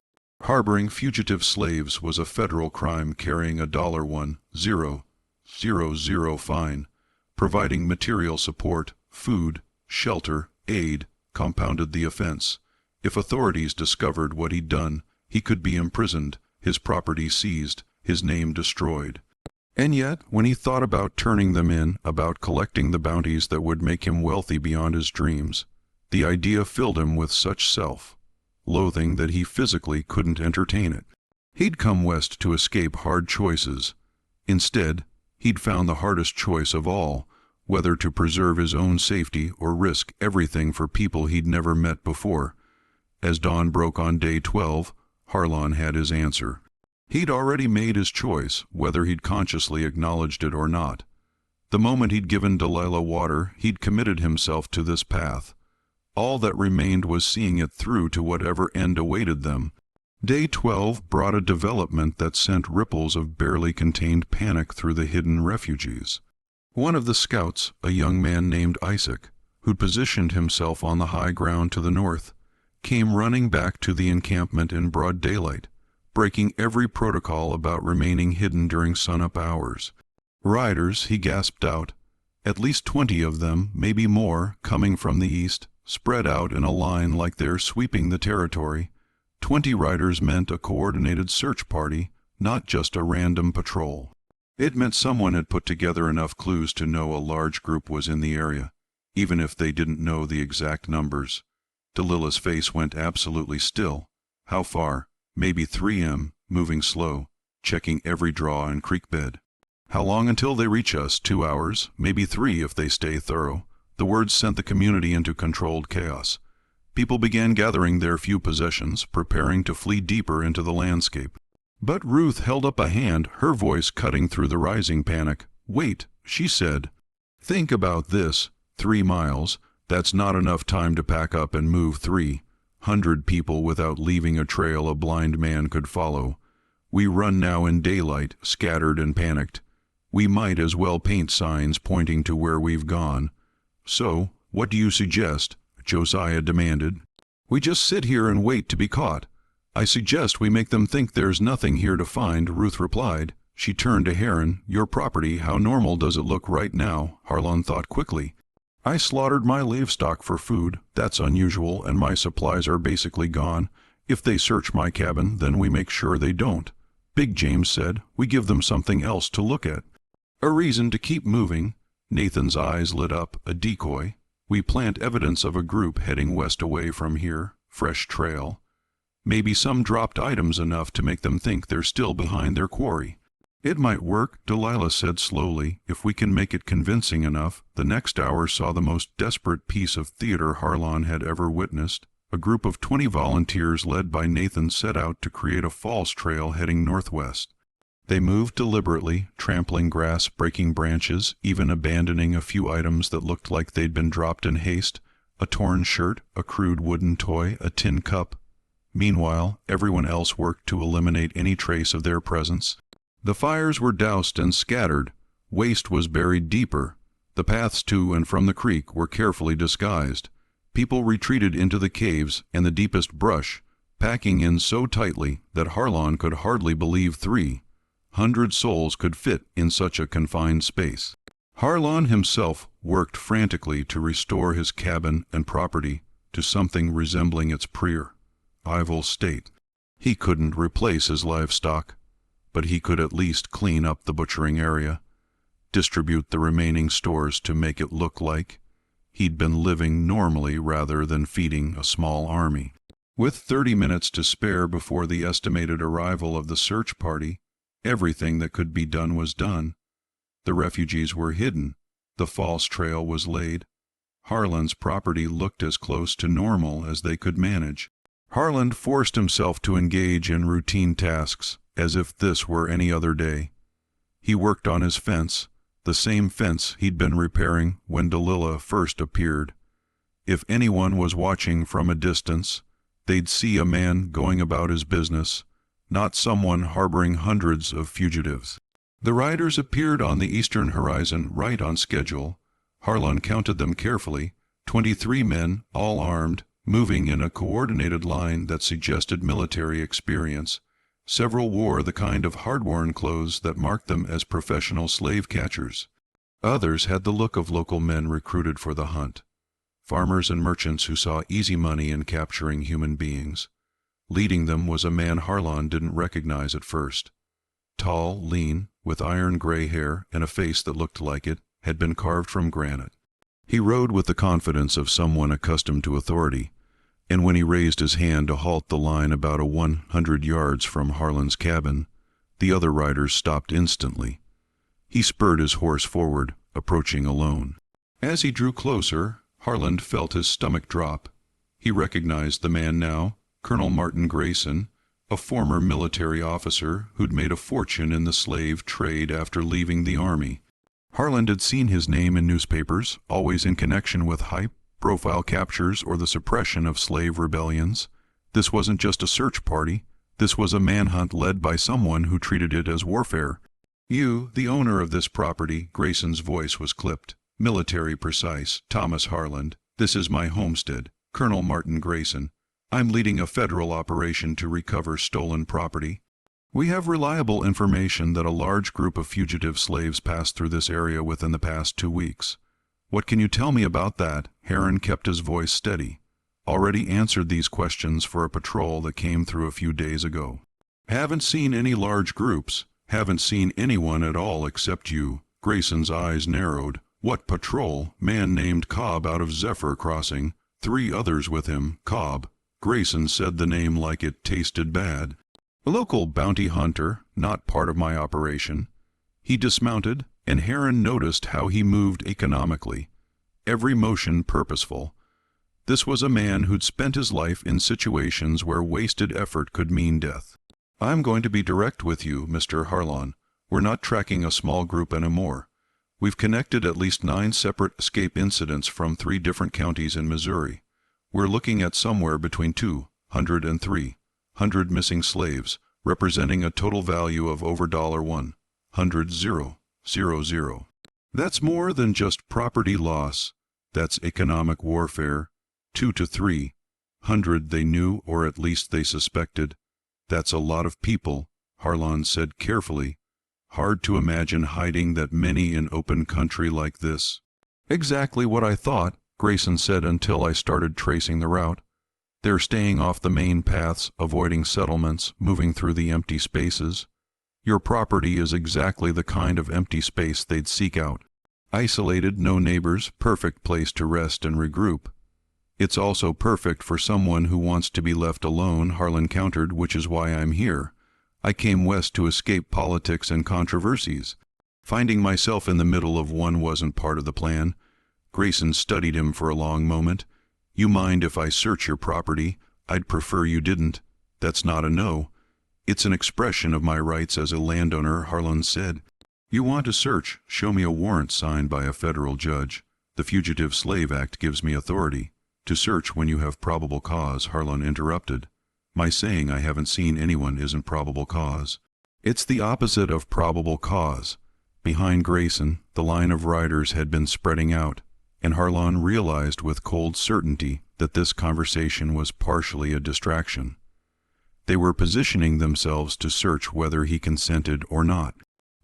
Harboring fugitive slaves was a federal crime carrying a $1,000 fine. Providing material support, food, shelter, aid, compounded the offense. If authorities discovered what he'd done, he could be imprisoned, his property seized, his name destroyed. And yet, when he thought about turning them in, about collecting the bounties that would make him wealthy beyond his dreams, the idea filled him with such self-loathing that he physically couldn't entertain it. He'd come west to escape hard choices. Instead, he'd found the hardest choice of all, whether to preserve his own safety or risk everything for people he'd never met before. As dawn broke on day 12, Harland had his answer. He'd already made his choice, whether he'd consciously acknowledged it or not. The moment he'd given Delilah water, he'd committed himself to this path. All that remained was seeing it through to whatever end awaited them. Day 12 brought a development that sent ripples of barely contained panic through the hidden refugees. One of the scouts, a young man named Isaac, who'd positioned himself on the high ground to the north, came running back to the encampment in broad daylight, breaking every protocol about remaining hidden during sunup hours. Riders, he gasped out, at least 20 of them, maybe more, coming from the east, spread out in a line like they're sweeping the territory. 20 riders meant a coordinated search party, not just a random patrol. It meant someone had put together enough clues to know a large group was in the area, even if they didn't know the exact numbers. Delilah's face went absolutely still. How far? Maybe 3 m, moving slow, checking every draw and creek bed. How long until they reach us? 2 hours, maybe 3 if they stay thorough. The words sent the community into controlled chaos. People began gathering their few possessions, preparing to flee deeper into the landscape. But Ruth held up a hand, her voice cutting through the rising panic. "Wait," she said. "Think about this. 3 miles. That's not enough time to pack up and move 300 people without leaving a trail a blind man could follow. We run now in daylight, scattered and panicked. We might as well paint signs pointing to where we've gone. So, what do you suggest?" Josiah demanded. "We just sit here and wait to be caught." "I suggest we make them think there's nothing here to find," Ruth replied. She turned to Heron. "Your property, how normal does it look right now?" Harland thought quickly. "I slaughtered my livestock for food. That's unusual, and my supplies are basically gone. If they search my cabin, then we make sure they don't." Big James said, "We give them something else to look at. A reason to keep moving." Nathan's eyes lit up. "A decoy. We plant evidence of a group heading west away from here. Fresh trail. Maybe some dropped items enough to make them think they're still behind their quarry." "It might work," Delilah said slowly, "if we can make it convincing enough." The next hour saw the most desperate piece of theater Harland had ever witnessed. A group of 20 volunteers led by Nathan set out to create a false trail heading northwest. They moved deliberately, trampling grass, breaking branches, even abandoning a few items that looked like they'd been dropped in haste, a torn shirt, a crude wooden toy, a tin cup. Meanwhile, everyone else worked to eliminate any trace of their presence. The fires were doused and scattered. Waste was buried deeper. The paths to and from the creek were carefully disguised. People retreated into the caves and the deepest brush, packing in so tightly that Harland could hardly believe 300 souls could fit in such a confined space. Harland himself worked frantically to restore his cabin and property to something resembling its pre-arrival state. He couldn't replace his livestock, but he could at least clean up the butchering area, distribute the remaining stores to make it look like he'd been living normally rather than feeding a small army. With 30 minutes to spare before the estimated arrival of the search party, everything that could be done was done. The refugees were hidden. The false trail was laid. Harland's property looked as close to normal as they could manage. Harland forced himself to engage in routine tasks, as if this were any other day. He worked on his fence, the same fence he'd been repairing when Delilah first appeared. If anyone was watching from a distance, they'd see a man going about his business, not someone harboring hundreds of fugitives. The riders appeared on the eastern horizon right on schedule. Harland counted them carefully, 23 men, all armed, moving in a coordinated line that suggested military experience. Several wore the kind of hard-worn clothes that marked them as professional slave catchers. Others had the look of local men recruited for the hunt, farmers and merchants who saw easy money in capturing human beings. Leading them was a man Harland didn't recognize at first. Tall, lean, with iron gray hair and a face that looked like it had been carved from granite. He rode with the confidence of someone accustomed to authority, and when he raised his hand to halt the line about 100 yards from Harland's cabin, the other riders stopped instantly. He spurred his horse forward, approaching alone. As he drew closer, Harland felt his stomach drop. He recognized the man now, Colonel Martin Grayson, a former military officer who'd made a fortune in the slave trade after leaving the army. Harland had seen his name in newspapers, always in connection with high-profile captures or the suppression of slave rebellions. This wasn't just a search party. This was a manhunt led by someone who treated it as warfare. "You, the owner of this property," Grayson's voice was clipped, military precise, "Thomas Harland. This is my homestead, Colonel Martin Grayson. I'm leading a federal operation to recover stolen property. We have reliable information that a large group of fugitive slaves passed through this area within the past 2 weeks. What can you tell me about that?" Heron kept his voice steady. "Already answered these questions for a patrol that came through a few days ago." "Haven't seen any large groups. Haven't seen anyone at all except you." Grayson's eyes narrowed. "What patrol?" "Man named Cobb out of Zephyr Crossing. 3 others with him. Cobb." Grayson said the name like it tasted bad. "A local bounty hunter, not part of my operation." He dismounted, and Heron noticed how he moved economically, every motion purposeful. This was a man who'd spent his life in situations where wasted effort could mean death. "I'm going to be direct with you, Mr. Harland. We're not tracking a small group anymore. We've connected at least 9 separate escape incidents from 3 different counties in Missouri. We're looking at somewhere between 200 and 300 missing slaves, representing a total value of over $100,000. That's more than just property loss. That's economic warfare. 200 to 300 they knew, or at least they suspected. That's a lot of people," Harland said carefully. "Hard to imagine hiding that many in open country like this." "Exactly what I thought," Grayson said, "until I started tracing the route. They're staying off the main paths, avoiding settlements, moving through the empty spaces. Your property is exactly the kind of empty space they'd seek out. Isolated, no neighbors, perfect place to rest and regroup. It's also perfect for someone who wants to be left alone," Harland countered, "which is why I'm here. I came west to escape politics and controversies. Finding myself in the middle of one wasn't part of the plan." Grayson studied him for a long moment. "You mind if I search your property?" "I'd prefer you didn't." "That's not a no." It's an expression of my rights as a landowner, Harland said. You want to search? Show me a warrant signed by a federal judge. The Fugitive Slave Act gives me authority to search when you have probable cause, Harland interrupted. My saying I haven't seen anyone isn't probable cause. It's the opposite of probable cause. Behind Grayson, the line of riders had been spreading out, and Harland realized with cold certainty that this conversation was partially a distraction. They were positioning themselves to search whether he consented or not.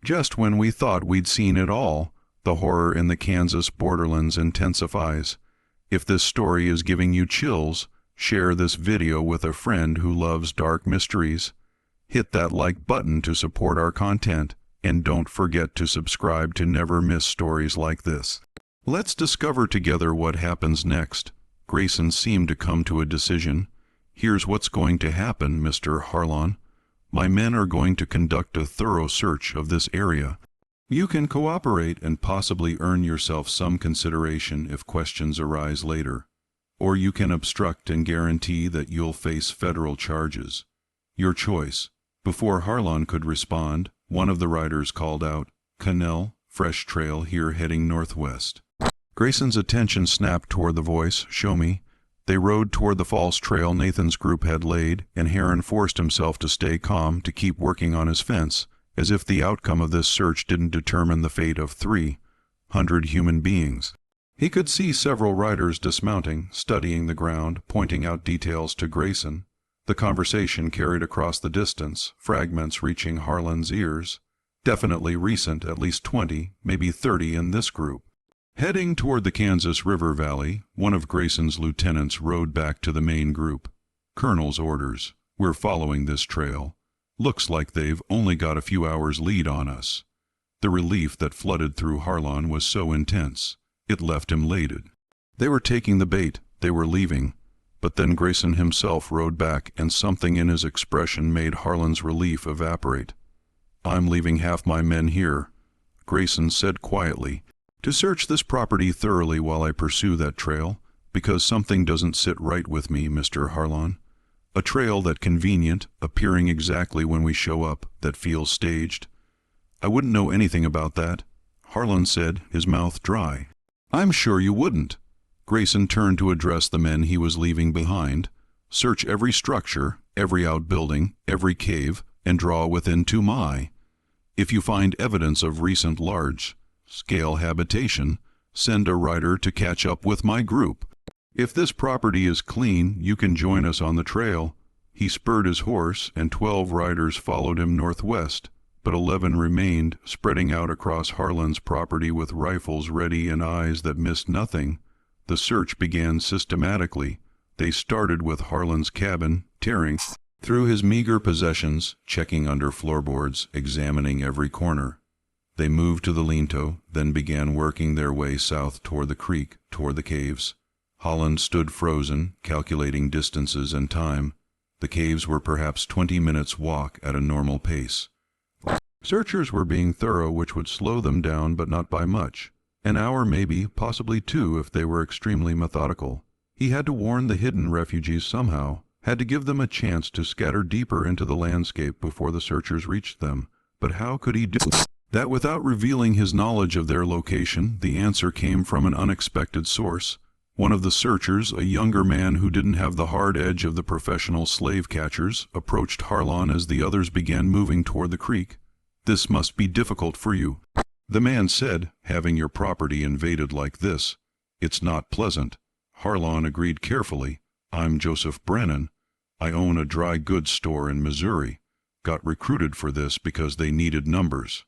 Just when we thought we'd seen it all, the horror in the Kansas borderlands intensifies. If this story is giving you chills, share this video with a friend who loves dark mysteries. Hit that like button to support our content, and don't forget to subscribe to never miss stories like this. Let's discover together what happens next. Grayson seemed to come to a decision. Here's what's going to happen, Mr. Harland. My men are going to conduct a thorough search of this area. You can cooperate and possibly earn yourself some consideration if questions arise later. Or you can obstruct and guarantee that you'll face federal charges. Your choice. Before Harland could respond, one of the riders called out, "Cannell, fresh trail here heading northwest." Grayson's attention snapped toward the voice. "Show me." They rode toward the false trail Nathan's group had laid, and Heron forced himself to stay calm, to keep working on his fence, as if the outcome of this search didn't determine the fate of 300 human beings. He could see several riders dismounting, studying the ground, pointing out details to Grayson. The conversation carried across the distance, fragments reaching Harland's ears. Definitely recent, at least 20, maybe 30 in this group. Heading toward the Kansas River Valley, one of Grayson's lieutenants rode back to the main group. "Colonel's orders. We're following this trail. Looks like they've only got a few hours lead on us." The relief that flooded through Harland was so intense, it left him elated. They were taking the bait, they were leaving. But then Grayson himself rode back, and something in his expression made Harland's relief evaporate. "I'm leaving half my men here," Grayson said quietly, "to search this property thoroughly while I pursue that trail, because something doesn't sit right with me, Mr. Harland. A trail that's convenient, appearing exactly when we show up, that feels staged. I wouldn't know anything about that," Harland said, his mouth dry. "I'm sure you wouldn't." Grayson turned to address the men he was leaving behind. "Search every structure, every outbuilding, every cave, and draw within 2 mi. If you find evidence of recent large-scale habitation, send a rider to catch up with my group. If this property is clean, you can join us on the trail." He spurred his horse, and 12 riders followed him northwest, but 11 remained, spreading out across Harland's property with rifles ready and eyes that missed nothing. The search began systematically. They started with Harland's cabin, tearing through his meager possessions, checking under floorboards, examining every corner. They moved to the lean-to, then began working their way south toward the creek, toward the caves. Harland stood frozen, calculating distances and time. The caves were perhaps 20 minutes' walk at a normal pace. Searchers were being thorough, which would slow them down, but not by much. An hour maybe, possibly 2 if they were extremely methodical. He had to warn the hidden refugees somehow, had to give them a chance to scatter deeper into the landscape before the searchers reached them. But how could he do that without revealing his knowledge of their location? The answer came from an unexpected source. One of the searchers, a younger man who didn't have the hard edge of the professional slave catchers, approached Harland as the others began moving toward the creek. "This must be difficult for you," the man said, "having your property invaded like this. It's not pleasant." Harland agreed carefully. "I'm Joseph Brennan. I own a dry goods store in Missouri. Got recruited for this because they needed numbers.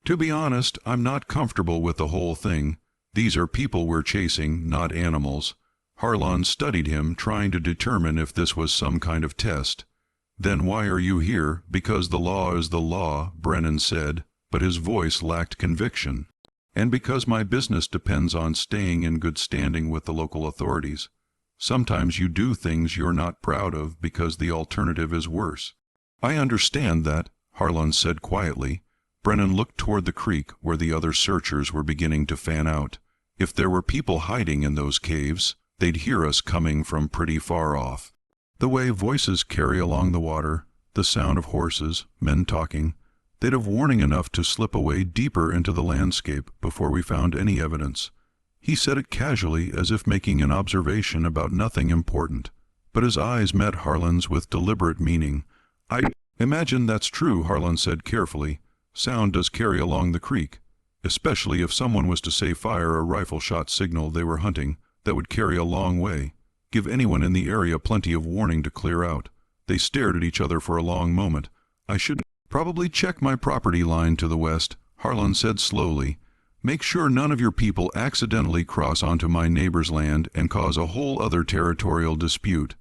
To be honest, I'm not comfortable with the whole thing. These are people we're chasing, not animals." Harland studied him, trying to determine if this was some kind of test. "Then why are you here?" "Because the law is the law," Brennan said, but his voice lacked conviction. "And because my business depends on staying in good standing with the local authorities. Sometimes you do things you're not proud of because the alternative is worse." "I understand that," Harland said quietly. Brennan looked toward the creek where the other searchers were beginning to fan out. "If there were people hiding in those caves, they'd hear us coming from pretty far off. The way voices carry along the water, the sound of horses, men talking. They'd have warning enough to slip away deeper into the landscape before we found any evidence. He said it casually, as if making an observation about nothing important, but his eyes met Harland's with deliberate meaning. I imagine that's true, Harland said carefully. Sound does carry along the creek, especially if someone was to say fire a rifle shot signal they were hunting. That would carry a long way, give anyone in the area plenty of warning to clear out. They stared at each other for a long moment. I should probably check my property line to the west, Harland said slowly. Make sure none of your people accidentally cross onto my neighbor's land and cause a whole other territorial dispute.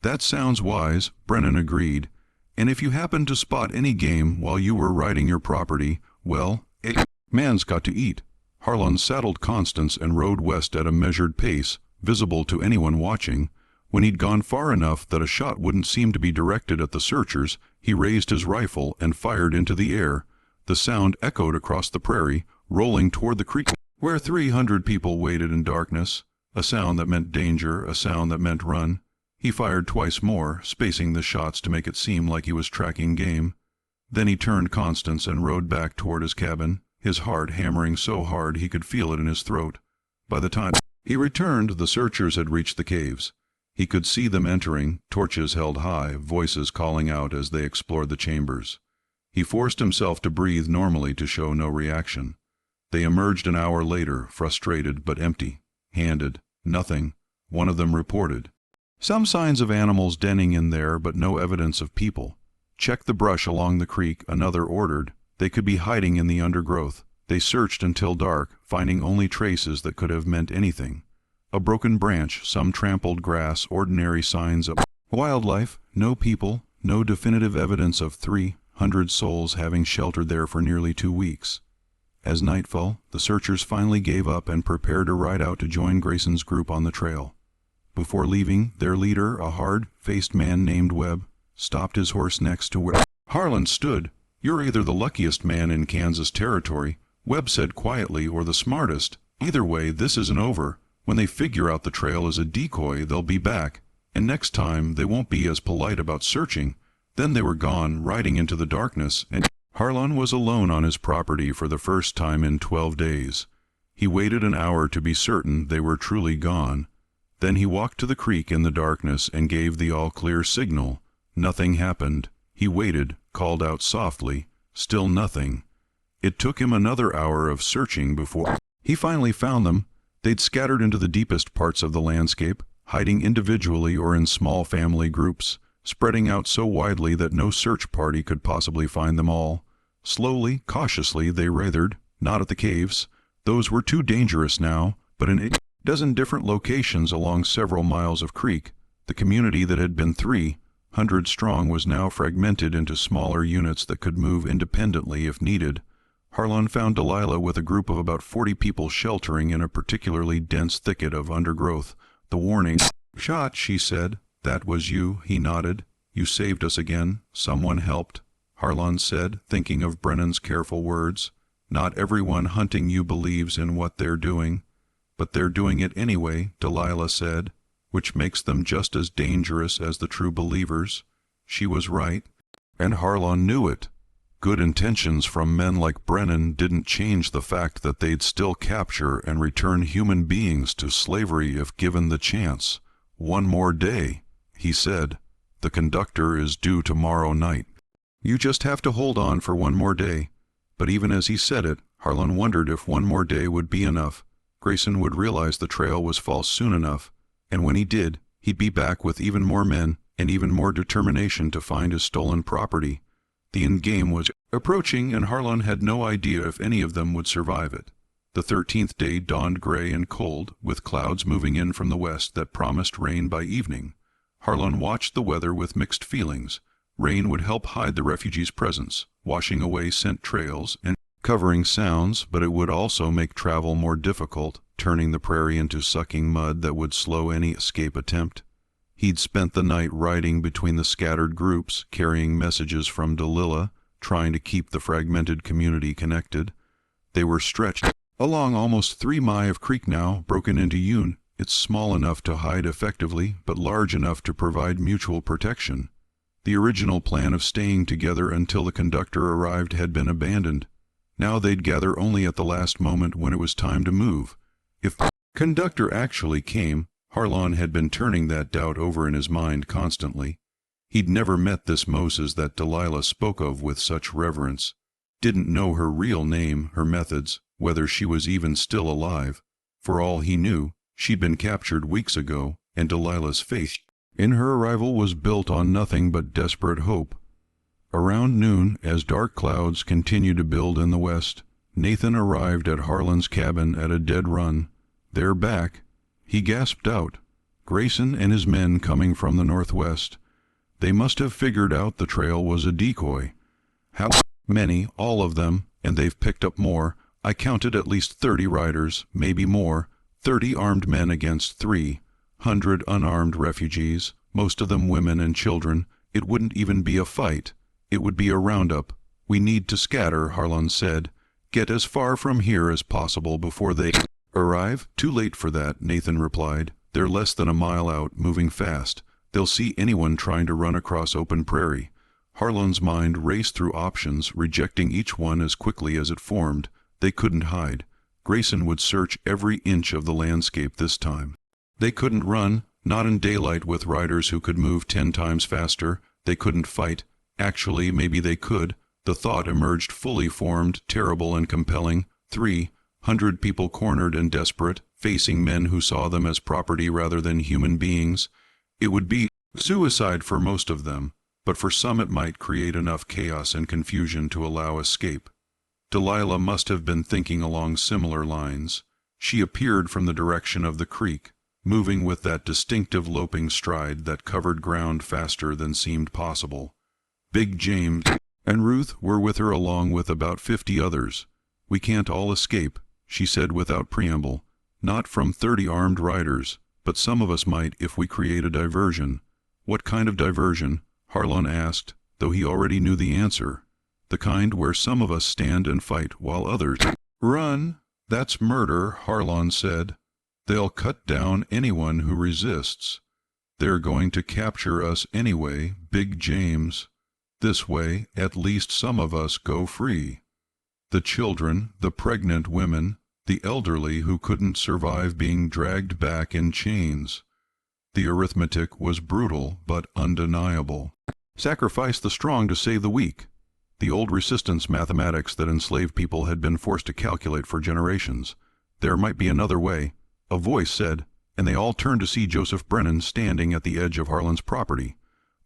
That sounds wise, Brennan agreed. And if you happen to spot any game while you were riding your property, well, a man's got to eat. Harland saddled Constance and rode west at a measured pace, visible to anyone watching. When he'd gone far enough that a shot wouldn't seem to be directed at the searchers, he raised his rifle and fired into the air. The sound echoed across the prairie, rolling toward the creek, where 300 people waited in darkness. A sound that meant danger, a sound that meant run. He fired twice more, spacing the shots to make it seem like he was tracking game. Then he turned Constance and rode back toward his cabin, his heart hammering so hard he could feel it in his throat. By the time he returned, the searchers had reached the caves. He could see them entering, torches held high, voices calling out as they explored the chambers. He forced himself to breathe normally to show no reaction. They emerged an hour later, frustrated but empty-handed. Nothing, one of them reported. Some signs of animals denning in there, but no evidence of people. Check the brush along the creek, another ordered. They could be hiding in the undergrowth. They searched until dark, finding only traces that could have meant anything. A broken branch, some trampled grass, ordinary signs of wildlife, no people, no definitive evidence of 300 souls having sheltered there for nearly 2 weeks. As nightfall, the searchers finally gave up and prepared to ride out to join Grayson's group on the trail. Before leaving, their leader, a hard-faced man named Webb, stopped his horse next to where Harland stood. You're either the luckiest man in Kansas territory, Webb said quietly, or the smartest. Either way, this isn't over. When they figure out the trail is a decoy, they'll be back. And next time, they won't be as polite about searching. Then they were gone, riding into the darkness, and Harland was alone on his property for the first time in 12 days. He waited an hour to be certain they were truly gone. Then he walked to the creek in the darkness and gave the all-clear signal. Nothing happened. He waited, called out softly. Still nothing. It took him another hour of searching before he finally found them. They'd scattered into the deepest parts of the landscape, hiding individually or in small family groups, spreading out so widely that no search party could possibly find them all. Slowly, cautiously, they writhed, not at the caves. Those were too dangerous now, but in a dozen different locations along several miles of creek. The community that had been 300 strong was now fragmented into smaller units that could move independently if needed. Harland found Delilah with a group of about 40 people sheltering in a particularly dense thicket of undergrowth. The warning shot, she said. That was you, he nodded. You saved us again. Someone helped, Harland said, thinking of Brennan's careful words. Not everyone hunting you believes in what they're doing. But they're doing it anyway, Delilah said, which makes them just as dangerous as the true believers. She was right, and Harland knew it. Good intentions from men like Brennan didn't change the fact that they'd still capture and return human beings to slavery if given the chance. One more day, he said. The conductor is due tomorrow night. You just have to hold on for one more day. But even as he said it, Harland wondered if one more day would be enough. Grayson would realize the trail was false soon enough, and when he did, he'd be back with even more men and even more determination to find his stolen property. The end game was approaching, and Harland had no idea if any of them would survive it. The 13th day dawned gray and cold, with clouds moving in from the west that promised rain by evening. Harland watched the weather with mixed feelings. Rain would help hide the refugees' presence, washing away scent trails and covering sounds, but it would also make travel more difficult, turning the prairie into sucking mud that would slow any escape attempt. He'd spent the night riding between the scattered groups, carrying messages from Delilah, trying to keep the fragmented community connected. They were stretched along almost 3 miles of creek now, broken into units. It's small enough to hide effectively, but large enough to provide mutual protection. The original plan of staying together until the conductor arrived had been abandoned. Now they'd gather only at the last moment when it was time to move. If the conductor actually came, Harland had been turning that doubt over in his mind constantly. He'd never met this Moses that Delilah spoke of with such reverence. Didn't know her real name, her methods, whether she was even still alive. For all he knew, she'd been captured weeks ago, and Delilah's faith in her arrival was built on nothing but desperate hope. Around noon, as dark clouds continued to build in the west, Nathan arrived at Harland's cabin at a dead run. "They're back," he gasped out. "Grayson and his men coming from the northwest. They must have figured out the trail was a decoy. How many? All of them, and they've picked up more. I counted at least 30 riders, maybe more, 30 armed men against 300 unarmed refugees, most of them women and children. It wouldn't even be a fight. It would be a roundup. We need to scatter," Harland said. "Get as far from here as possible before they arrive." "Too late for that," Nathan replied. "They're less than a mile out, moving fast. They'll see anyone trying to run across open prairie." Harland's mind raced through options, rejecting each one as quickly as it formed. They couldn't hide. Grayson would search every inch of the landscape this time. They couldn't run, not in daylight with riders who could move 10 times faster. They couldn't fight. Actually, maybe they could. The thought emerged fully formed, terrible and compelling. 300 people cornered and desperate, facing men who saw them as property rather than human beings. It would be suicide for most of them, but for some it might create enough chaos and confusion to allow escape. Delilah must have been thinking along similar lines. She appeared from the direction of the creek, moving with that distinctive loping stride that covered ground faster than seemed possible. Big James and Ruth were with her along with about 50 others. "We can't all escape," she said without preamble. "Not from 30 armed riders, but some of us might if we create a diversion." "What kind of diversion?" Harland asked, though he already knew the answer. "The kind where some of us stand and fight while others run." "That's murder," Harland said. "They'll cut down anyone who resists. They're going to capture us anyway, Big James. This way, at least some of us go free. The children, the pregnant women, the elderly who couldn't survive being dragged back in chains." The arithmetic was brutal but undeniable. Sacrifice the strong to save the weak. The old resistance mathematics that enslaved people had been forced to calculate for generations. There might be another way, a voice said, and they all turned to see Joseph Brennan standing at the edge of Harland's property.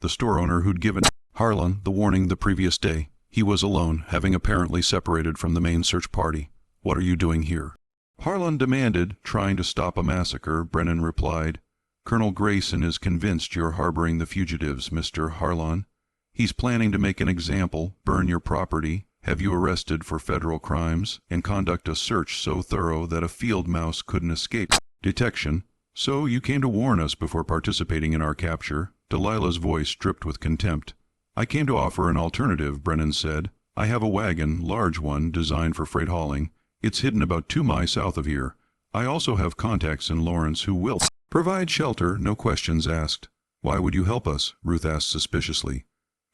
The store owner who'd given Harland the warning the previous day. He was alone, having apparently separated from the main search party. "What are you doing here?" Harland demanded, trying to stop a massacre. Brennan replied, "Colonel Grayson is convinced you're harboring the fugitives, Mr. Harland. He's planning to make an example, burn your property, have you arrested for federal crimes, and conduct a search so thorough that a field mouse couldn't escape detection. So you came to warn us before participating in our capture." Delilah's voice dripped with contempt. "I came to offer an alternative," Brennan said. "I have a wagon, large one, designed for freight hauling. It's hidden about 2 miles south of here. I also have contacts in Lawrence who will provide shelter, no questions asked." "Why would you help us?" Ruth asked suspiciously.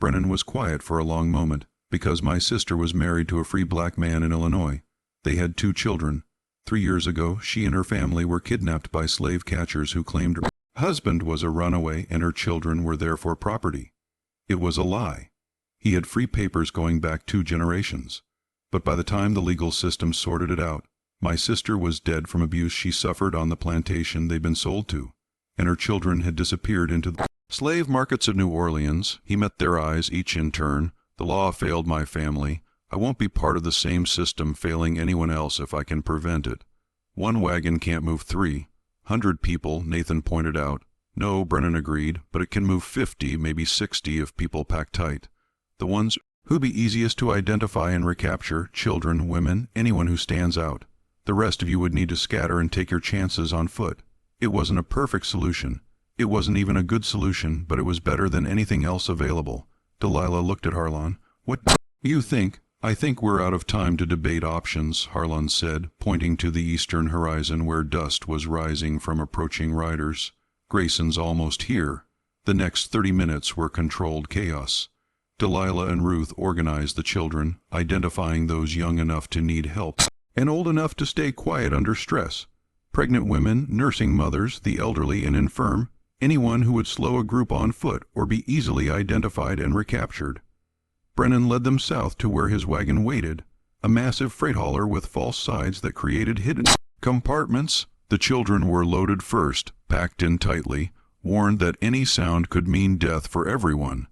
Brennan was quiet for a long moment. "Because my sister was married to a free black man in Illinois. They had 2 children. 3 years ago, she and her family were kidnapped by slave catchers who claimed her husband was a runaway and her children were therefore property. It was a lie. He had free papers going back 2 generations. But by the time the legal system sorted it out, my sister was dead from abuse she suffered on the plantation they'd been sold to, and her children had disappeared into the slave markets of New Orleans. He met their eyes, each in turn. The law failed my family. I won't be part of the same system failing anyone else if I can prevent it. 1 wagon can't move 300 people, Nathan pointed out. No, Brennan agreed, but it can move 50, maybe 60 if people pack tight. The ones who'd be easiest to identify and recapture, children, women, anyone who stands out. The rest of you would need to scatter and take your chances on foot. It wasn't a perfect solution. It wasn't even a good solution, but it was better than anything else available. Delilah looked at Harland. "What do you think?" "I think we're out of time to debate options," Harland said, pointing to the eastern horizon where dust was rising from approaching riders. "Grayson's almost here. The next 30 minutes were controlled chaos. Delilah and Ruth organized the children, identifying those young enough to need help and old enough to stay quiet under stress. Pregnant women, nursing mothers, the elderly and infirm, anyone who would slow a group on foot or be easily identified and recaptured. Brennan led them south to where his wagon waited, a massive freight hauler with false sides that created hidden compartments. The children were loaded first, packed in tightly, warned that any sound could mean death for everyone.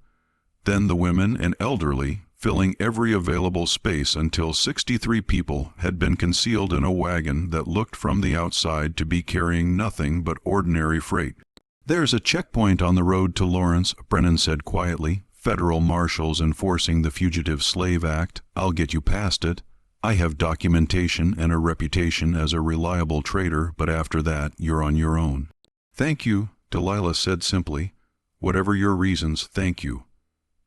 Then the women and elderly, filling every available space until 63 people had been concealed in a wagon that looked from the outside to be carrying nothing but ordinary freight. "There's a checkpoint on the road to Lawrence," Brennan said quietly. "Federal marshals enforcing the Fugitive Slave Act. I'll get you past it. I have documentation and a reputation as a reliable trader, but after that, you're on your own." "Thank you," Delilah said simply. "Whatever your reasons, thank you."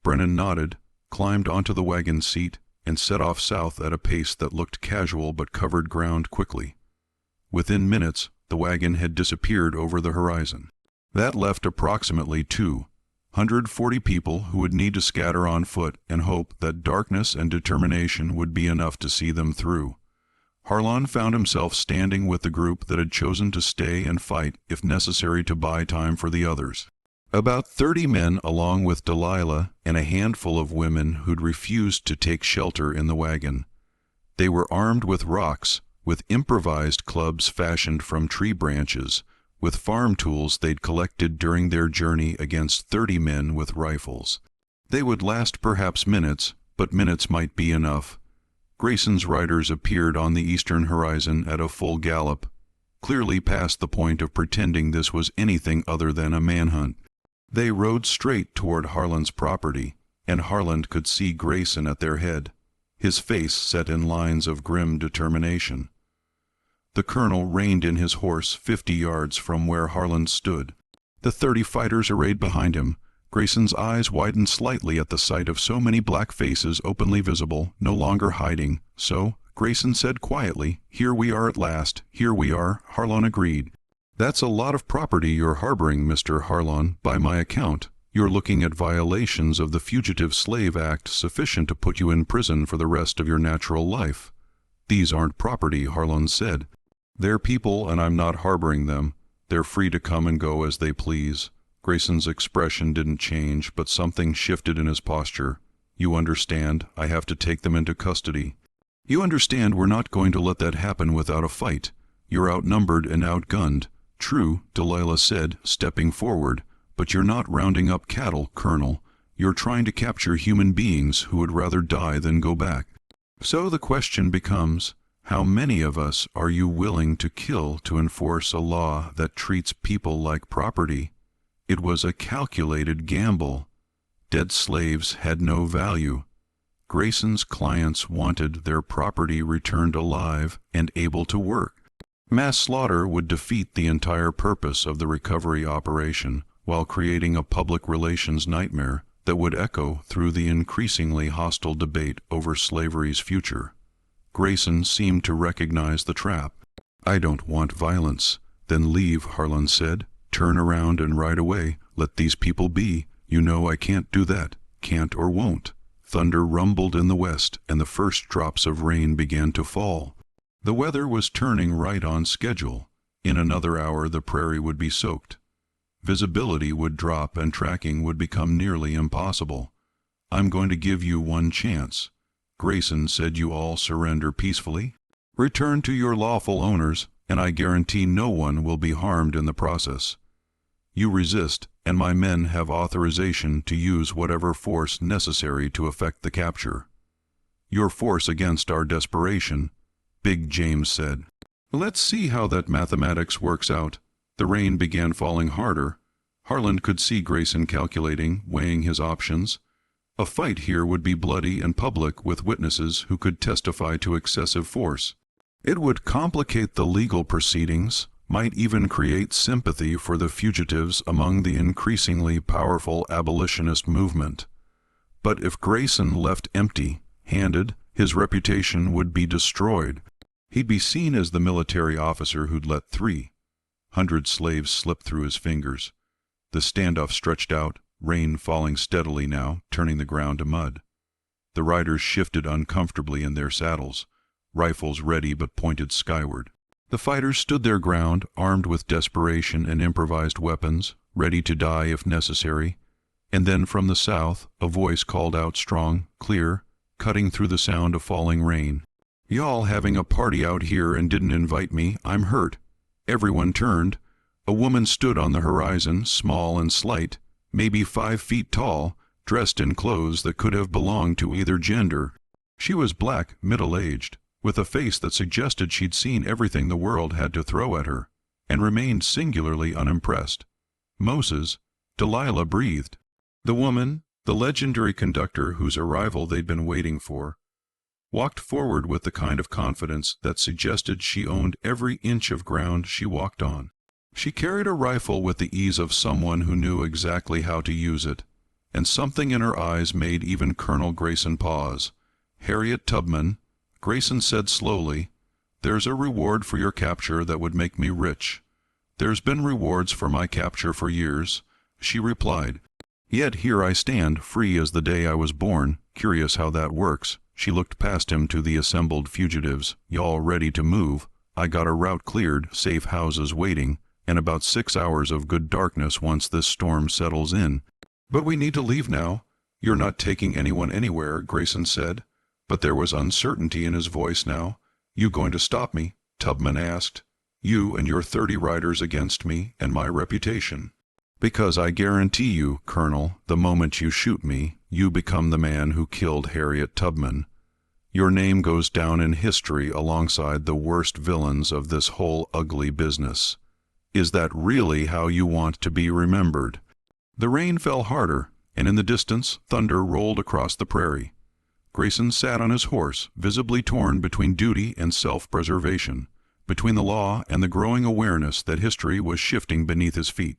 Brennan nodded, climbed onto the wagon seat, and set off south at a pace that looked casual but covered ground quickly. Within minutes, the wagon had disappeared over the horizon. That left approximately 240 people who would need to scatter on foot and hope that darkness and determination would be enough to see them through. Harland found himself standing with the group that had chosen to stay and fight if necessary to buy time for the others. About 30 men along with Delilah and a handful of women who'd refused to take shelter in the wagon. They were armed with rocks, with improvised clubs fashioned from tree branches, with farm tools they'd collected during their journey against 30 men with rifles. They would last perhaps minutes, but minutes might be enough. Grayson's riders appeared on the eastern horizon at a full gallop, clearly past the point of pretending this was anything other than a manhunt. They rode straight toward Harland's property, and Harland could see Grayson at their head, his face set in lines of grim determination. The colonel reined in his horse 50 yards from where Harland stood. The 30 fighters arrayed behind him. Grayson's eyes widened slightly at the sight of so many black faces openly visible, no longer hiding. "So," Grayson said quietly, "here we are at last. Here we are," Harland agreed. "That's a lot of property you're harboring, Mr. Harland, by my account. You're looking at violations of the Fugitive Slave Act sufficient to put you in prison for the rest of your natural life." "These aren't property," Harland said. "They're people, and I'm not harboring them. They're free to come and go as they please." Grayson's expression didn't change, but something shifted in his posture. "You understand, I have to take them into custody." "You understand we're not going to let that happen without a fight. You're outnumbered and outgunned." "True," Delilah said, stepping forward, "but you're not rounding up cattle, Colonel. You're trying to capture human beings who would rather die than go back. So the question becomes, how many of us are you willing to kill to enforce a law that treats people like property?" It was a calculated gamble. Dead slaves had no value. Grayson's clients wanted their property returned alive and able to work. Mass slaughter would defeat the entire purpose of the recovery operation while creating a public relations nightmare that would echo through the increasingly hostile debate over slavery's future. Grayson seemed to recognize the trap. "I don't want violence." "Then leave," Harland said. "Turn around and ride away. Let these people be. You know I can't do that. Can't or won't." Thunder rumbled in the west, and the first drops of rain began to fall. The weather was turning right on schedule. In another hour the prairie would be soaked. Visibility would drop and tracking would become nearly impossible. "I'm going to give you one chance." Grayson said, "You all surrender peacefully. Return to your lawful owners, and I guarantee no one will be harmed in the process. You resist, and my men have authorization to use whatever force necessary to effect the capture. Your force against our desperation," Big James said. "Let's see how that mathematics works out." The rain began falling harder. Harland could see Grayson calculating, weighing his options. A fight here would be bloody and public with witnesses who could testify to excessive force. It would complicate the legal proceedings, might even create sympathy for the fugitives among the increasingly powerful abolitionist movement. But if Grayson left empty-handed, his reputation would be destroyed. He'd be seen as the military officer who'd let 300 slaves slip through his fingers. The standoff stretched out, rain falling steadily now, turning the ground to mud. The riders shifted uncomfortably in their saddles, rifles ready but pointed skyward. The fighters stood their ground, armed with desperation and improvised weapons, ready to die if necessary. And then from the south, a voice called out strong, clear, cutting through the sound of falling rain. "Y'all having a party out here and didn't invite me. I'm hurt." Everyone turned. A woman stood on the horizon, small and slight, maybe 5 feet tall, dressed in clothes that could have belonged to either gender. She was black, middle-aged, with a face that suggested she'd seen everything the world had to throw at her, and remained singularly unimpressed. Moses, Delilah breathed. The woman, the legendary conductor whose arrival they'd been waiting for, walked forward with the kind of confidence that suggested she owned every inch of ground she walked on. She carried a rifle with the ease of someone who knew exactly how to use it, and something in her eyes made even Colonel Grayson pause. "Harriet Tubman," Grayson said slowly, "there's a reward for your capture that would make me rich." "There's been rewards for my capture for years," she replied. "Yet here I stand, free as the day I was born. Curious how that works." She looked past him to the assembled fugitives. "Y'all ready to move? I got a route cleared, safe houses waiting, and about 6 hours of good darkness once this storm settles in." "But we need to leave now." "You're not taking anyone anywhere," Grayson said, but there was uncertainty in his voice now. "You going to stop me?" Tubman asked. "You and your 30 riders against me and my reputation." "Because I guarantee you, Colonel, the moment you shoot me, you become the man who killed Harriet Tubman. Your name goes down in history alongside the worst villains of this whole ugly business. Is that really how you want to be remembered?" The rain fell harder, and in the distance thunder rolled across the prairie. Grayson sat on his horse, visibly torn between duty and self-preservation, between the law and the growing awareness that history was shifting beneath his feet.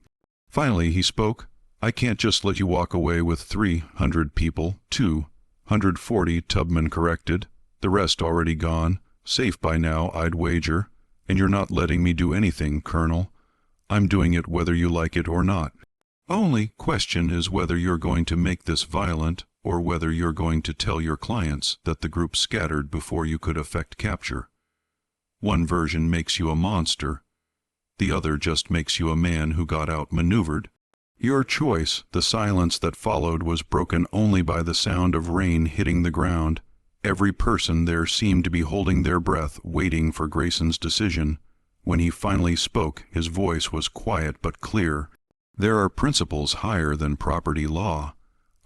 Finally he spoke. "I can't just let you walk away with 300 people. 240, Tubman corrected. The rest already gone. Safe by now, I'd wager. And you're not letting me do anything, Colonel. I'm doing it whether you like it or not. Only question is whether you're going to make this violent or whether you're going to tell your clients that the group scattered before you could effect capture. One version makes you a monster. The other just makes you a man who got outmaneuvered. Your choice." The silence that followed was broken only by the sound of rain hitting the ground. Every person there seemed to be holding their breath, waiting for Grayson's decision. When he finally spoke, his voice was quiet but clear. "There are principles higher than property law.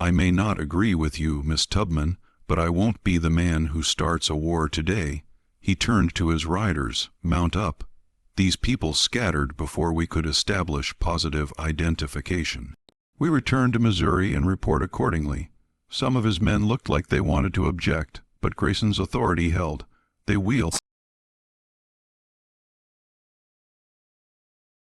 I may not agree with you, Miss Tubman, but I won't be the man who starts a war today." He turned to his riders. "Mount up. These people scattered before we could establish positive identification. We return to Missouri and report accordingly." Some of his men looked like they wanted to object, but Grayson's authority held. They wheeled